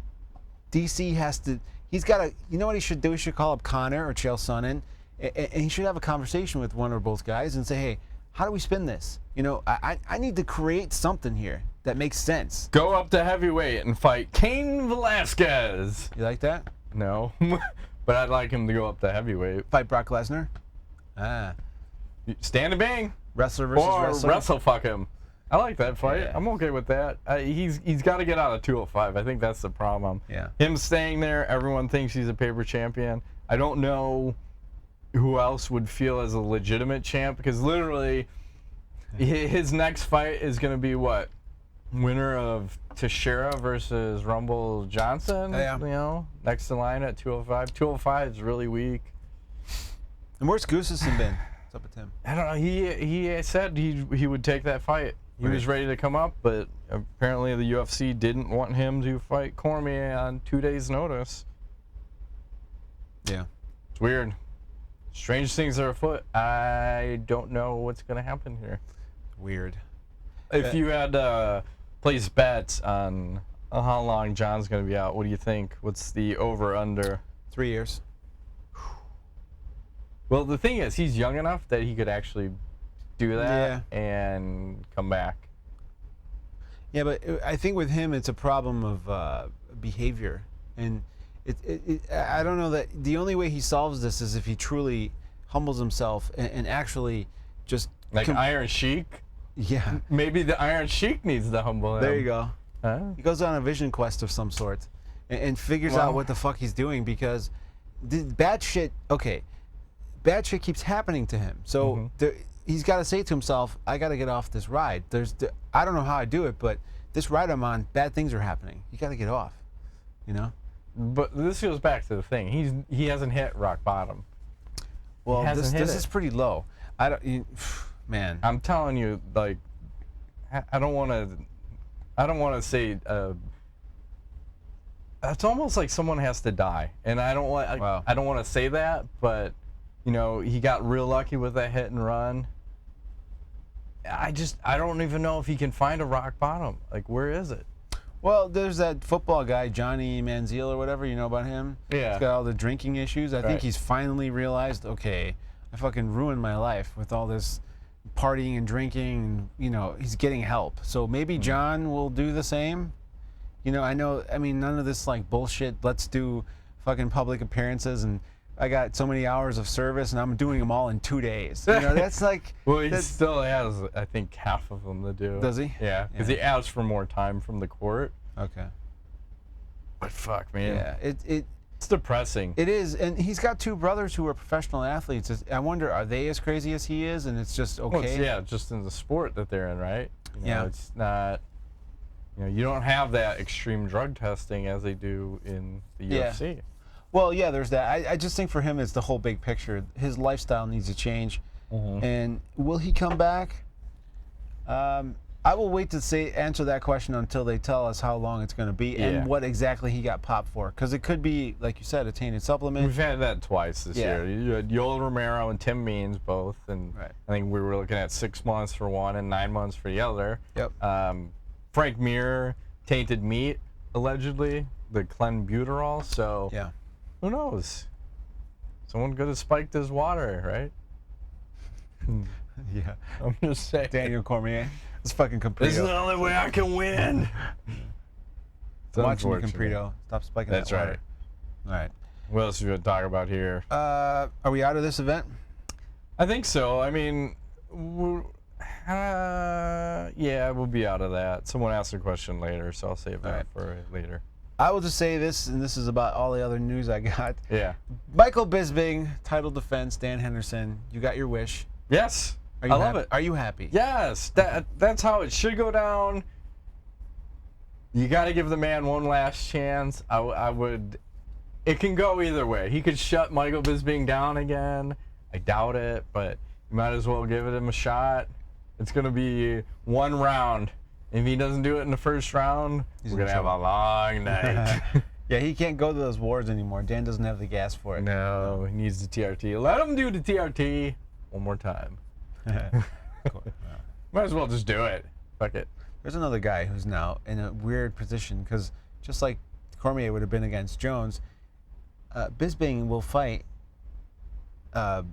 DC has to. He's got to. You know what he should do? He should call up Conor or Chael Sonnen, and he should have a conversation with one or both guys and say, hey, how do we spin this? You know, I need to create something here that makes sense. Go up to heavyweight and fight Cain Velasquez. You like that? No, but I'd like him to go up to heavyweight. Fight Brock Lesnar? Stand and bang. Wrestler versus wrestler? Or wrestle fuck him. I like that fight. Yeah. I'm okay with that. He's got to get out of 205. I think that's the problem. Yeah. Him staying there, everyone thinks he's a paper champion. I don't know who else would feel as a legitimate champ because literally his next fight is going to be what? Winner of Teixeira versus Rumble Johnson, you know, next in line at 205. 205 is really weak. And where's Gustafsson been? What's up with him? I don't know. He said he would take that fight. He was ready to come up, but apparently the UFC didn't want him to fight Cormier on 2 days' notice. Yeah. It's weird. Strange things are afoot. I don't know what's going to happen here. Weird. If you had place bets on how long Jon's going to be out, what do you think? What's the over-under? 3 years. Well, the thing is, he's young enough that he could actually do that and come back. Yeah, but I think with him, it's a problem of behavior. And I don't know that the only way he solves this is if he truly humbles himself and actually just... Like Iron Sheik? Yeah. Maybe the Iron Sheik needs to humble him. There you go. Huh? He goes on a vision quest of some sort and figures out what the fuck he's doing because bad shit keeps happening to him. So he's got to say to himself, I got to get off this ride. I don't know how I do it, but this ride I'm on, bad things are happening. You got to get off, you know? But this goes back to the thing. He hasn't hit rock bottom. Well, this is pretty low. Man, I'm telling you, like, I don't want to say. It's almost like someone has to die, and I don't want. I don't want to say that, but you know, he got real lucky with that hit and run. I don't even know if he can find a rock bottom. Like, where is it? Well, there's that football guy, Johnny Manziel or whatever. You know about him? Yeah. He's got all the drinking issues. I think he's finally realized, okay, I fucking ruined my life with all this partying and drinking, and, he's getting help. So maybe Jon will do the same. I mean, none of this like bullshit. Let's do fucking public appearances, and I got so many hours of service, and I'm doing them all in 2 days. That's like. Well, he still has, I think, half of them to do. Does he? Yeah, because he asked for more time from the court. Okay. But fuck, man. Yeah, it's depressing. It is, and he's got 2 brothers who are professional athletes. I wonder, are they as crazy as he is, and it's just okay? Well, just in the sport that they're in, right? It's not. You don't have that extreme drug testing as they do in the UFC. Well, yeah, there's that. I just think for him, it's the whole big picture. His lifestyle needs to change. And will he come back? I will wait to answer that question until they tell us how long it's going to be and what exactly he got popped for. Because it could be, like you said, a tainted supplement. We've had that twice this year. You had Yoel Romero and Tim Means both. And I think we were looking at 6 months for one and 9 months for the other. Yep. Frank Mir, tainted meat, allegedly, the clenbuterol. So who knows? Someone could have spiked his water, right? Yeah. I'm just saying. Daniel Cormier. It's fucking Caprito. This is the only way I can win. I'm watching you, Caprito. Stop spiking that water. That's right. All right. What else are we going to talk about here? Are we out of this event? I think so. I mean, yeah, we'll be out of that. Someone asked a question later, so I'll save that for later. I will just say this, and this is about all the other news I got. Yeah. Michael Bisping, title defense, Dan Henderson. You got your wish. Yes. I love it. Are you happy? Yes. That's how it should go down. You got to give the man one last chance. I would. It can go either way. He could shut Michael Bisping down again. I doubt it, but you might as well give him a shot. It's going to be one round. If he doesn't do it in the first round, we're going to have a long night. Yeah, he can't go to those wars anymore. Dan doesn't have the gas for it. No, he needs the TRT. Let him do the TRT one more time. Might as well just do it. Fuck it. There's another guy who's now in a weird position because just like Cormier would have been against Jones, Bisping will fight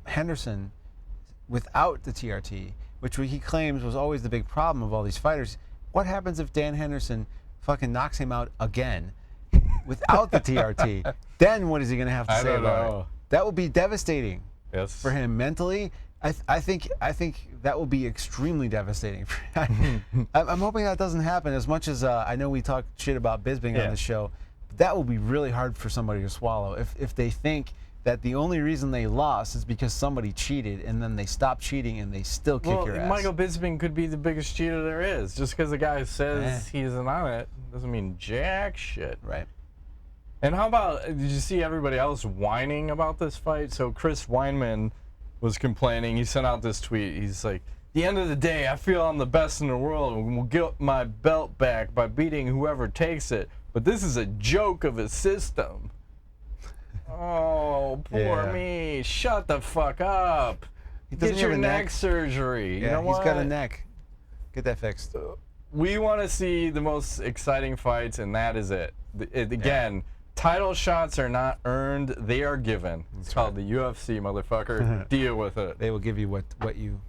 Henderson without the TRT, which he claims was always the big problem of all these fighters. What happens if Dan Henderson fucking knocks him out again without the TRT? Then what is he going to have to say about it? That would be devastating for him mentally. I think that will be extremely devastating. I'm hoping that doesn't happen. As much as I know we talk shit about Bisping on the show, but that will be really hard for somebody to swallow if they think that the only reason they lost is because somebody cheated and then they stopped cheating and they still kick your ass. Michael Bisping could be the biggest cheater there is. Just because the guy says he isn't on it doesn't mean jack shit. Right. And how about, did you see everybody else whining about this fight? So Chris Weinman was complaining. He sent out this tweet. He's like, at the end of the day, I feel I'm the best in the world and will get my belt back by beating whoever takes it. But this is a joke of a system. Oh, poor me. Shut the fuck up. Get your neck surgery. Yeah, you know what? He's got a neck. Get that fixed. We want to see the most exciting fights, and that is it. Again, title shots are not earned. They are given. It's called the UFC, motherfucker. Deal with it. They will give you what you...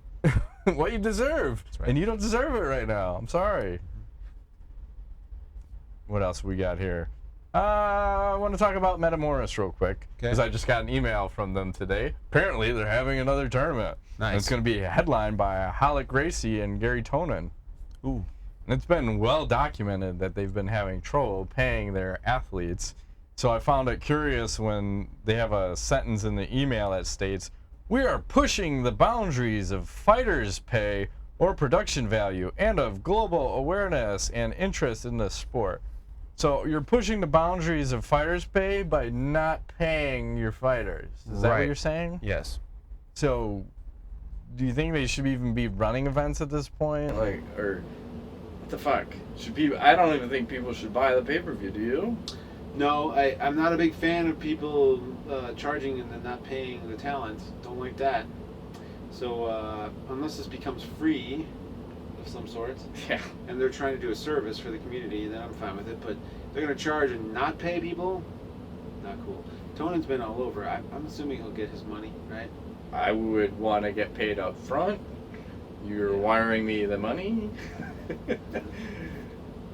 what you deserve. Right. And you don't deserve it right now. I'm sorry. What else we got here? I want to talk about Metamoris real quick because I just got an email from them today. Apparently, they're having another tournament. Nice. And it's going to be headlined by Halleck Gracie and Gary Tonin. Ooh. And it's been well documented that they've been having trouble paying their athletes. So I found it curious when they have a sentence in the email that states, "We are pushing the boundaries of fighters' pay or production value and of global awareness and interest in the sport." So you're pushing the boundaries of fighters' pay by not paying your fighters. Is that what you're saying? Yes. So do you think they should even be running events at this point? Like, or what the fuck? Should people? I don't even think people should buy the pay-per-view. Do you? No, I'm not a big fan of people charging and then not paying the talent. Don't like that. So unless this becomes free of some sort, and they're trying to do a service for the community, then I'm fine with it. But they're going to charge and not pay people? Not cool. Tonin's been all over. I'm assuming he'll get his money, right? I would want to get paid up front. You're wiring me the money?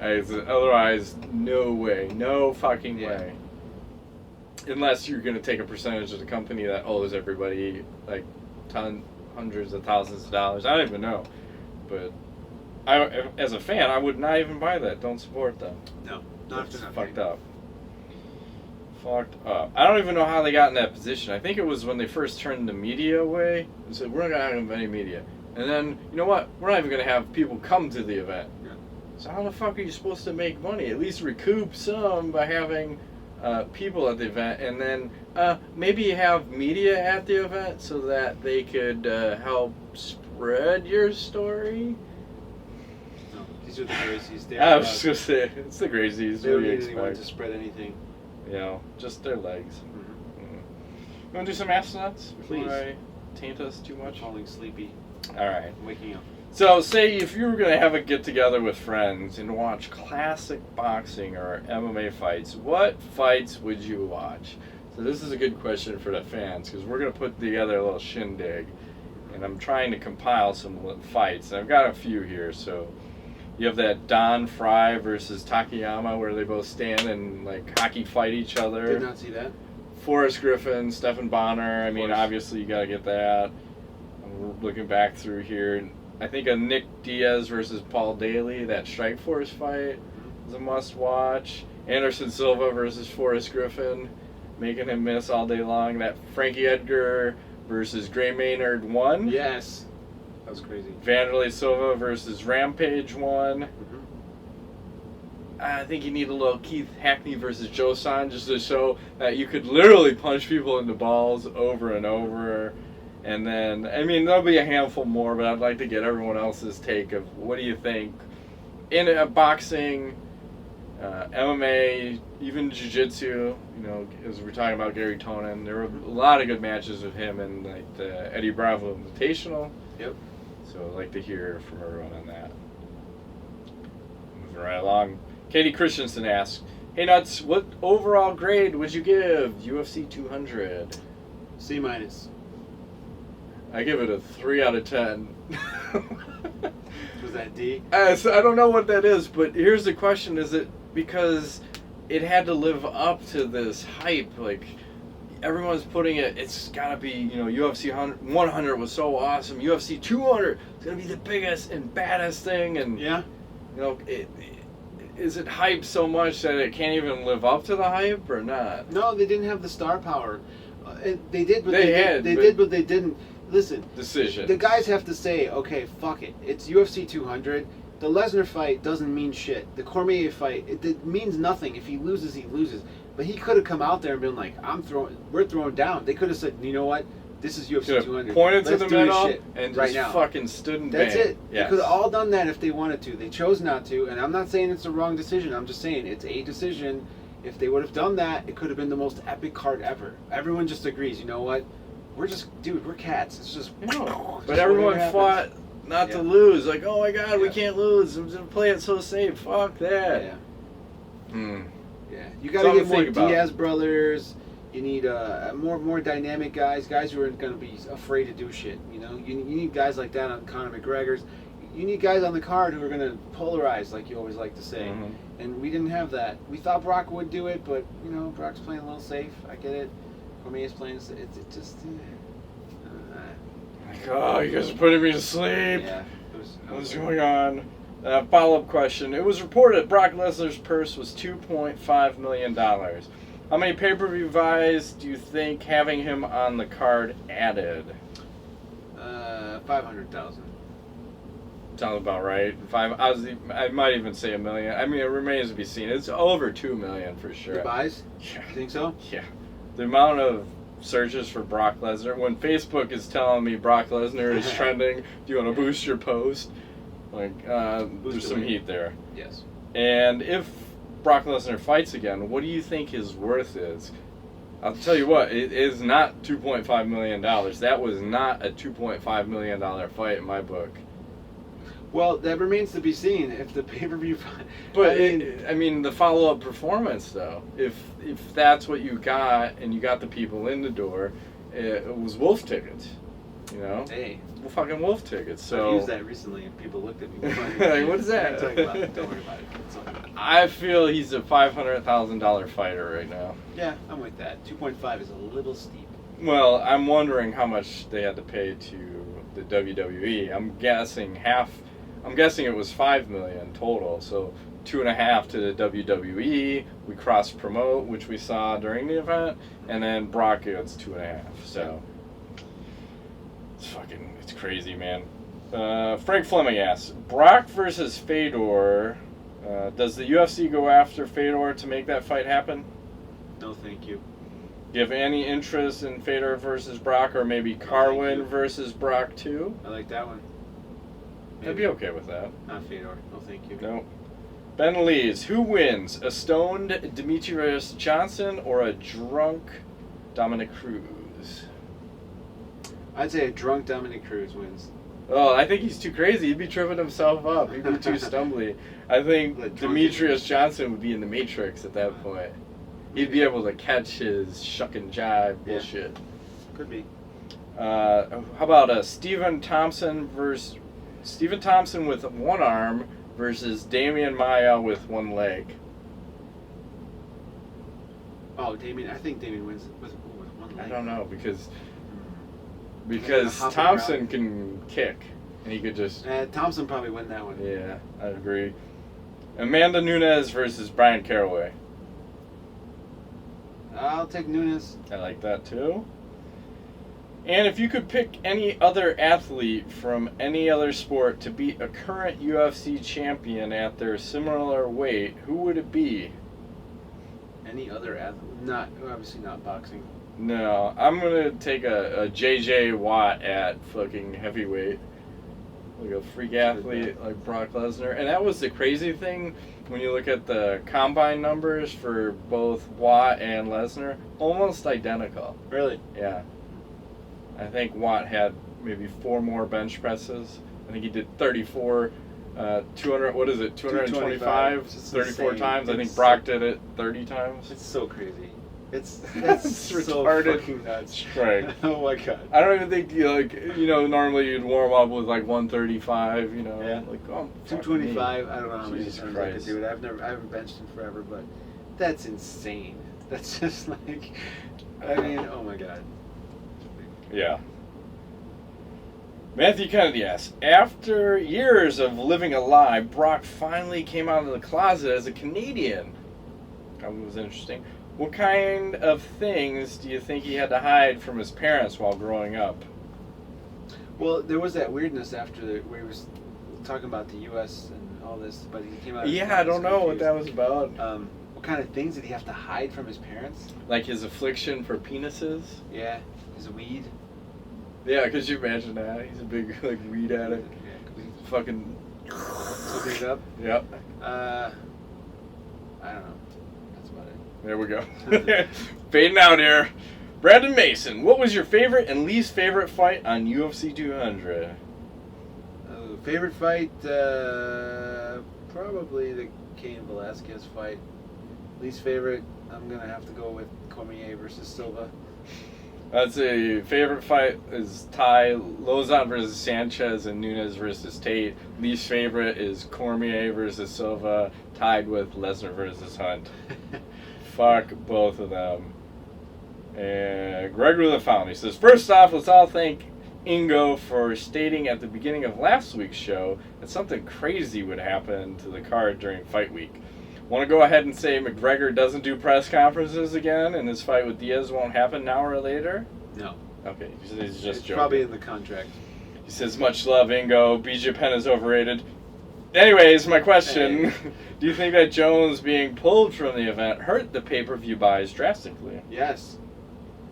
Otherwise, no way. No fucking way. Unless you're going to take a percentage of the company that owes everybody, like, hundreds of thousands of dollars. I don't even know. But as a fan, I would not even buy that. Don't support them. No. Not That's fucked up. Fucked up. I don't even know how they got in that position. I think it was when they first turned the media away and said, we're not going to have any media. And then, you know what? We're not even going to have people come to the event. Yeah. So how the fuck are you supposed to make money? At least recoup some by having people at the event. And then maybe have media at the event so that they could help spread your story. No, these are the Gracies. I was just going to say, it's the Gracies. They don't need anyone to spread anything. You know, just their legs. Mm-hmm. You want to do some astronauts before I taint us too much? I'm falling sleepy. All right. I'm waking up. So, say if you were going to have a get-together with friends and watch classic boxing or MMA fights, what fights would you watch? So this is a good question for the fans, because we're going to put together a little shindig, and I'm trying to compile some fights. And I've got a few here, so... You have that Don Fry versus Takayama where they both stand and like hockey fight each other. Did not see that. Forrest Griffin, Stephen Bonner. I mean, obviously you got to get that. I'm looking back through here. I think a Nick Diaz versus Paul Daly, that Strikeforce fight is a must watch. Anderson Silva versus Forrest Griffin, making him miss all day long. That Frankie Edgar versus Gray Maynard 1. Yes. That was crazy. Vanderlei Silva versus Rampage 1. Mm-hmm. I think you need a little Keith Hackney versus Joe Son just to show that you could literally punch people in the balls over and over. And then, I mean, there'll be a handful more, but I'd like to get everyone else's take of what do you think in boxing, MMA, even jiu-jitsu, you know, as we're talking about Gary Tonin, there were a lot of good matches with him in like the Eddie Bravo Invitational. Yep. So I'd like to hear from everyone on that. Moving right along. Katie Christensen asks, hey Nuts, what overall grade would you give UFC 200? C-. I give it a 3 out of 10. Was that D? So I don't know what that is, but here's the question. Is it because it had to live up to this hype? Like, everyone's putting it, it's got to be, you know, UFC 100 was so awesome. UFC 200 is going to be the biggest and baddest thing. And, yeah, you know, is it hyped so much that it can't even live up to the hype or not? No, they didn't have the star power. They did, but they did, but they didn't. Listen, decision. The guys have to say, okay, fuck it. It's UFC 200. The Lesnar fight doesn't mean shit. The Cormier fight, it means nothing. If he loses, he loses. But he could have come out there and been like, we're throwing down. They could have said, you know what? This is UFC 200. Pointed to Let's the middle right and just now. Fucking stood and That's banged. it. Yes. They could have all done that if they wanted to. They chose not to, and I'm not saying it's the wrong decision. I'm just saying it's a decision. If they would have done that, it could have been the most epic card ever. Everyone just agrees, you know what? We're cats. It's just... But everyone fought not to lose. Like, oh my God, we can't lose. I'm going to play it so safe. Fuck that. Yeah. Mm. Yeah. You got to get more Diaz brothers. You need more dynamic guys who aren't going to be afraid to do shit. You know, you need guys like that on Conor McGregor's. You need guys on the card who are going to polarize, like you always like to say. Mm-hmm. And we didn't have that. We thought Brock would do it, but, you know, Brock's playing a little safe. I get it. Cormier's playing, it just... Like, oh, you guys are putting me to sleep. Yeah. What's going on? Follow-up question. It was reported Brock Lesnar's purse was $2.5 million. How many pay-per-view buys do you think having him on the card added? 500,000. Sounds about right. I might even say $1 million. I mean, it remains to be seen. It's over $2 million for sure. The buys? Yeah. You think so? Yeah. The amount of searches for Brock Lesnar, when Facebook is telling me Brock Lesnar is trending, do you want to boost your post? Like, there's some heat there. Yes. And if Brock Lesnar fights again, what do you think his worth is? I'll tell you what, it is not $2.5 million. That was not a $2.5 million fight in my book. Well, that remains to be seen if the pay-per-view... But, I mean, the follow-up performance, though, if that's what you got and you got the people in the door, it was wolf tickets. You know? Hey. Well, fucking Wolf tickets. So I used that recently and people looked at me. Like, what is that? Don't worry about it. Don't worry about it. It's all good. I feel he's a $500,000 fighter right now. Yeah, I'm with that. 2.5 is a little steep. Well, I'm wondering how much they had to pay to the WWE. I'm guessing it was $5 million total. So 2.5 to the WWE. We cross promote, which we saw during the event, and then Brock gets 2.5. So it's crazy, man. Frank Fleming asks, Brock versus Fedor. Does the UFC go after Fedor to make that fight happen? No, thank you. Do you have any interest in Fedor versus Brock, or maybe Carwin versus Brock too? I like that one. I'd be okay with that. Not Fedor. No, thank you. No. Ben Lees, who wins? A stoned Demetrious Johnson or a drunk Dominic Cruz? I'd say a drunk Dominic Cruz wins. Oh, I think he's too crazy. He'd be tripping himself up. He'd be too stumbly. I think Demetrious Johnson would be in the Matrix at that point. He'd be able to catch his shuck and jive bullshit. Could be. How about Stephen Thompson with one arm versus Damian Maia with one leg? Oh, Damian. I think Damian wins with one leg. I don't know because Thompson can kick and he could just. Thompson probably win that one. Yeah, I agree. Amanda Nunes versus Brian Caraway. I'll take Nunes. I like that too. And if you could pick any other athlete from any other sport to beat a current UFC champion at their similar weight, who would it be? Any other athlete? Obviously not boxing. No, I'm gonna take a JJ Watt at fucking heavyweight. Like a freak athlete like Brock Lesnar. And that was the crazy thing when you look at the combine numbers for both Watt and Lesnar, almost identical. Really? Yeah. I think Watt had maybe 4 more bench presses. I think he did 34, 200, what is it, 225, 34 times. I think Brock did it 30 times. It's so crazy. That's so retarded. fucking nuts. Right. Oh my god. I don't even think, normally you'd warm up with like 135, Yeah. like, oh, 225, I don't know how many Jesus times I could Christ. do it. I haven't benched in forever, but that's insane. That's just like, I mean, oh my god. Yeah. Matthew Kennedy asks, after years of living a lie, Brock finally came out of the closet as a Canadian. That was interesting. What kind of things do you think he had to hide from his parents while growing up? Well, there was that weirdness after where he was talking about the U.S. and all this, but he came out. Yeah, I don't know what that was about. What kind of things did he have to hide from his parents? Like his affliction for penises? Yeah, his weed. Yeah, could you imagine that? He's a big like weed addict. Yeah, Fucking. looking it up. Yep. I don't know. That's about it. There we go. Fading out here. Brandon Mason, what was your favorite and least favorite fight on UFC 200? Favorite fight? Probably the Cain Velasquez fight. Least favorite? I'm gonna have to go with Cormier versus Silva. I'd say favorite fight is tie Lauzon versus Sanchez and Nunes versus Tate. Least favorite is Cormier versus Silva, tied with Lesnar versus Hunt. Fuck both of them. And Gregory LaFountain, he says, first off, let's all thank Ingo for stating at the beginning of last week's show that something crazy would happen to the card during fight week. Want to go ahead and say McGregor doesn't do press conferences again and his fight with Diaz won't happen now or later? No. Okay, he's just joking. Probably in the contract. He says, much love, Ingo. BJ Penn is overrated. Anyways, my question, do you think that Jones being pulled from the event hurt the pay-per-view buys drastically? Yes.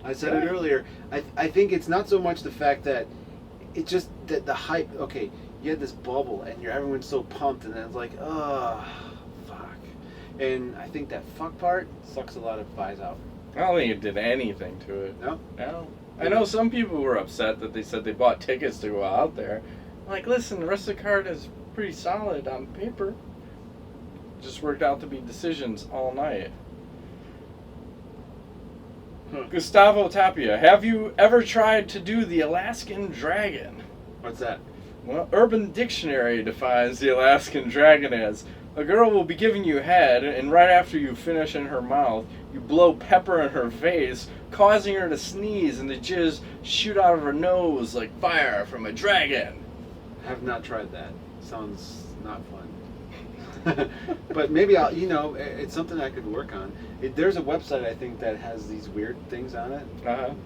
I said it earlier. I think it's not so much the fact that it's just that the hype. Okay, you had this bubble and everyone's so pumped, and then it's like, oh, fuck. And I think that fuck part sucks a lot of buys out. I don't think it did anything to it. No? No. I know some people were upset that they said they bought tickets to go out there. I'm like, listen, the rest of the card is pretty solid on paper. Just worked out to be decisions all night. Gustavo Tapia, have you ever tried to do the Alaskan Dragon? What's that? Well, Urban Dictionary defines the Alaskan Dragon as a girl will be giving you head, and right after you finish in her mouth, you blow pepper in her face, causing her to sneeze and the jizz shoot out of her nose like fire from a dragon. I have not tried that. Sounds not fun. But maybe I'll, it's something I could work on. There's a website I think that has these weird things on it.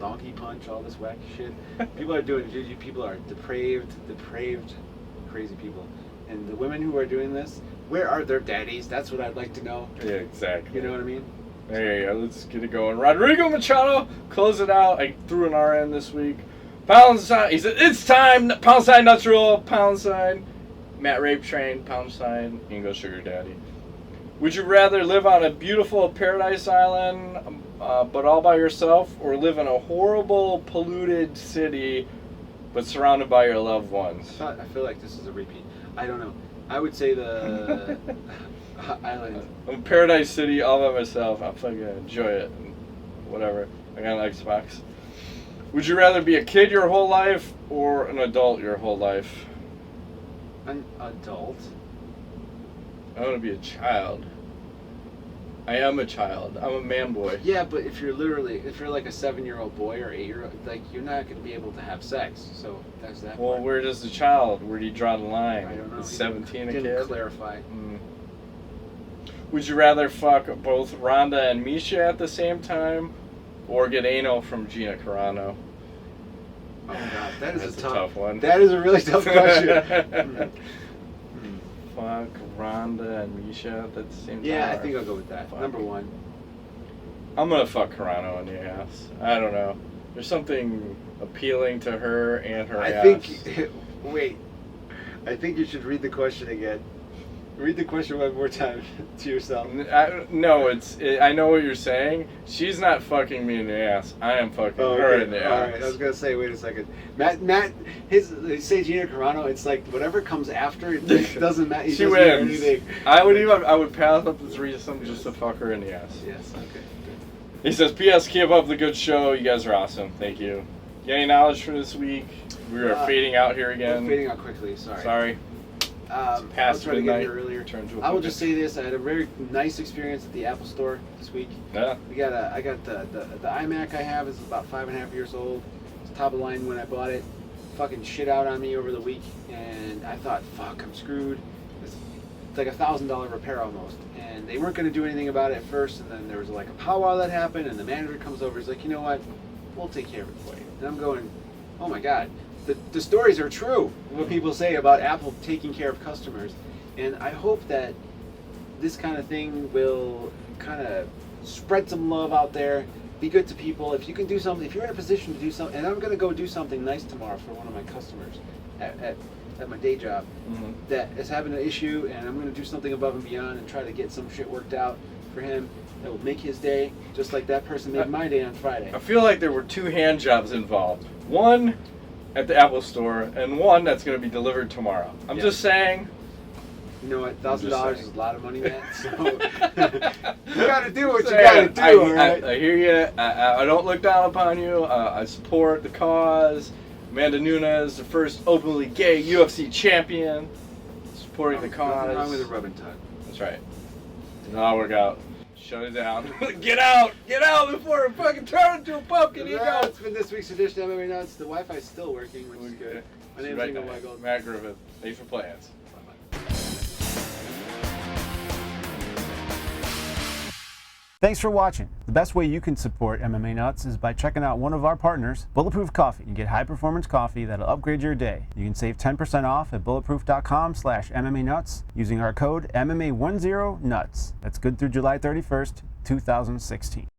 Donkey punch, all this wacky shit. People are doing jiu-jitsu. People are depraved, crazy people. And the women who are doing this, where are their daddies? That's what I'd like to know. Yeah, exactly. You know what I mean? There you go. Let's get it going. Rodrigo Machado, close it out. I threw an RN this week. Pound sign. He said, it's time. Pound sign, nuts roll. Pound sign. Matt Rape Train, pound sign, Ingo Sugar Daddy. Would you rather live on a beautiful paradise island, but all by yourself, or live in a horrible, polluted city, but surrounded by your loved ones? I feel like this is a repeat. I don't know. I would say the island. I'm Paradise City all by myself. I'm fucking enjoy it. Whatever. I got an Xbox. Would you rather be a kid your whole life or an adult your whole life? An adult? I want to be a child. I am a child. I'm a man boy. Yeah, but if you're like a 7-year-old boy or 8-year-old, like, you're not going to be able to have sex. So that's that. Well, part. where does the child? Where do you draw the line? I don't know. Is 17 a Didn't kid? clarify. Would you rather fuck both Ronda and Miesha at the same time, or get anal from Gina Carano? Oh God, that is That's a tough one. That is a really tough question. Fuck Ronda and Miesha at the same time. Yeah, I think I'll go with that. Fuck. Number one. I'm gonna fuck Carano in the ass. I don't know. There's something appealing to her and her ass. Wait. I think you should read the question again. Read the question one more time to yourself. No, I know what you're saying. She's not fucking me in the ass. I am fucking her in the ass. All right, I was gonna say, wait a second. Matt, they say Gina Carano. It's like whatever comes after, it doesn't matter. She wins. I would pass up the threesome just to fuck her in the ass. Yes. Okay. He says, "P.S. Keep up the good show. You guys are awesome. Thank you." You any knowledge for this week? We are fading out here again. We're fading out quickly. Sorry. Sorry. Past midnight. Earlier. I will just say this: I had a very nice experience at the Apple Store this week. Yeah. I got the iMac I have is about 5.5 years old. It's top of the line when I bought it. Fucking shit out on me over the week, and I thought, fuck, I'm screwed. It's like $1,000 repair almost, and they weren't going to do anything about it at first. And then there was like a powwow that happened, and the manager comes over. He's like, you know what? We'll take care of it for you. And I'm going, oh my God. The stories are true, what people say about Apple taking care of customers. And I hope that this kind of thing will kind of spread some love out there, be good to people. If you can do something, if you're in a position to do something, and I'm going to go do something nice tomorrow for one of my customers at my day job that is having an issue, and I'm going to do something above and beyond and try to get some shit worked out for him that will make his day just like that person made my day on Friday. I feel like there were 2 hand jobs involved. One at the Apple Store, and one that's going to be delivered tomorrow. I'm just saying. You know what? $1,000 is a lot of money, man. So you got to do what you got to do. All right? I hear you. I don't look down upon you. I support the cause. Amanda Nunes, the first openly gay UFC champion, supporting the cause. Nothing wrong with a rub and tug. That's right. It'll work out. Shut it down. Get out before it fucking turns into a pumpkin. It's been this week's edition of MMA Nuts. The Wi-Fi's still working, which is good. My name's Ingo Weigel. Matt Griffith. Thanks for playing. Thanks for watching. The best way you can support MMA Nuts is by checking out one of our partners, Bulletproof Coffee. You get high-performance coffee that'll upgrade your day. You can save 10% off at bulletproof.com/MMA Nuts using our code MMA10Nuts. That's good through July 31st, 2016.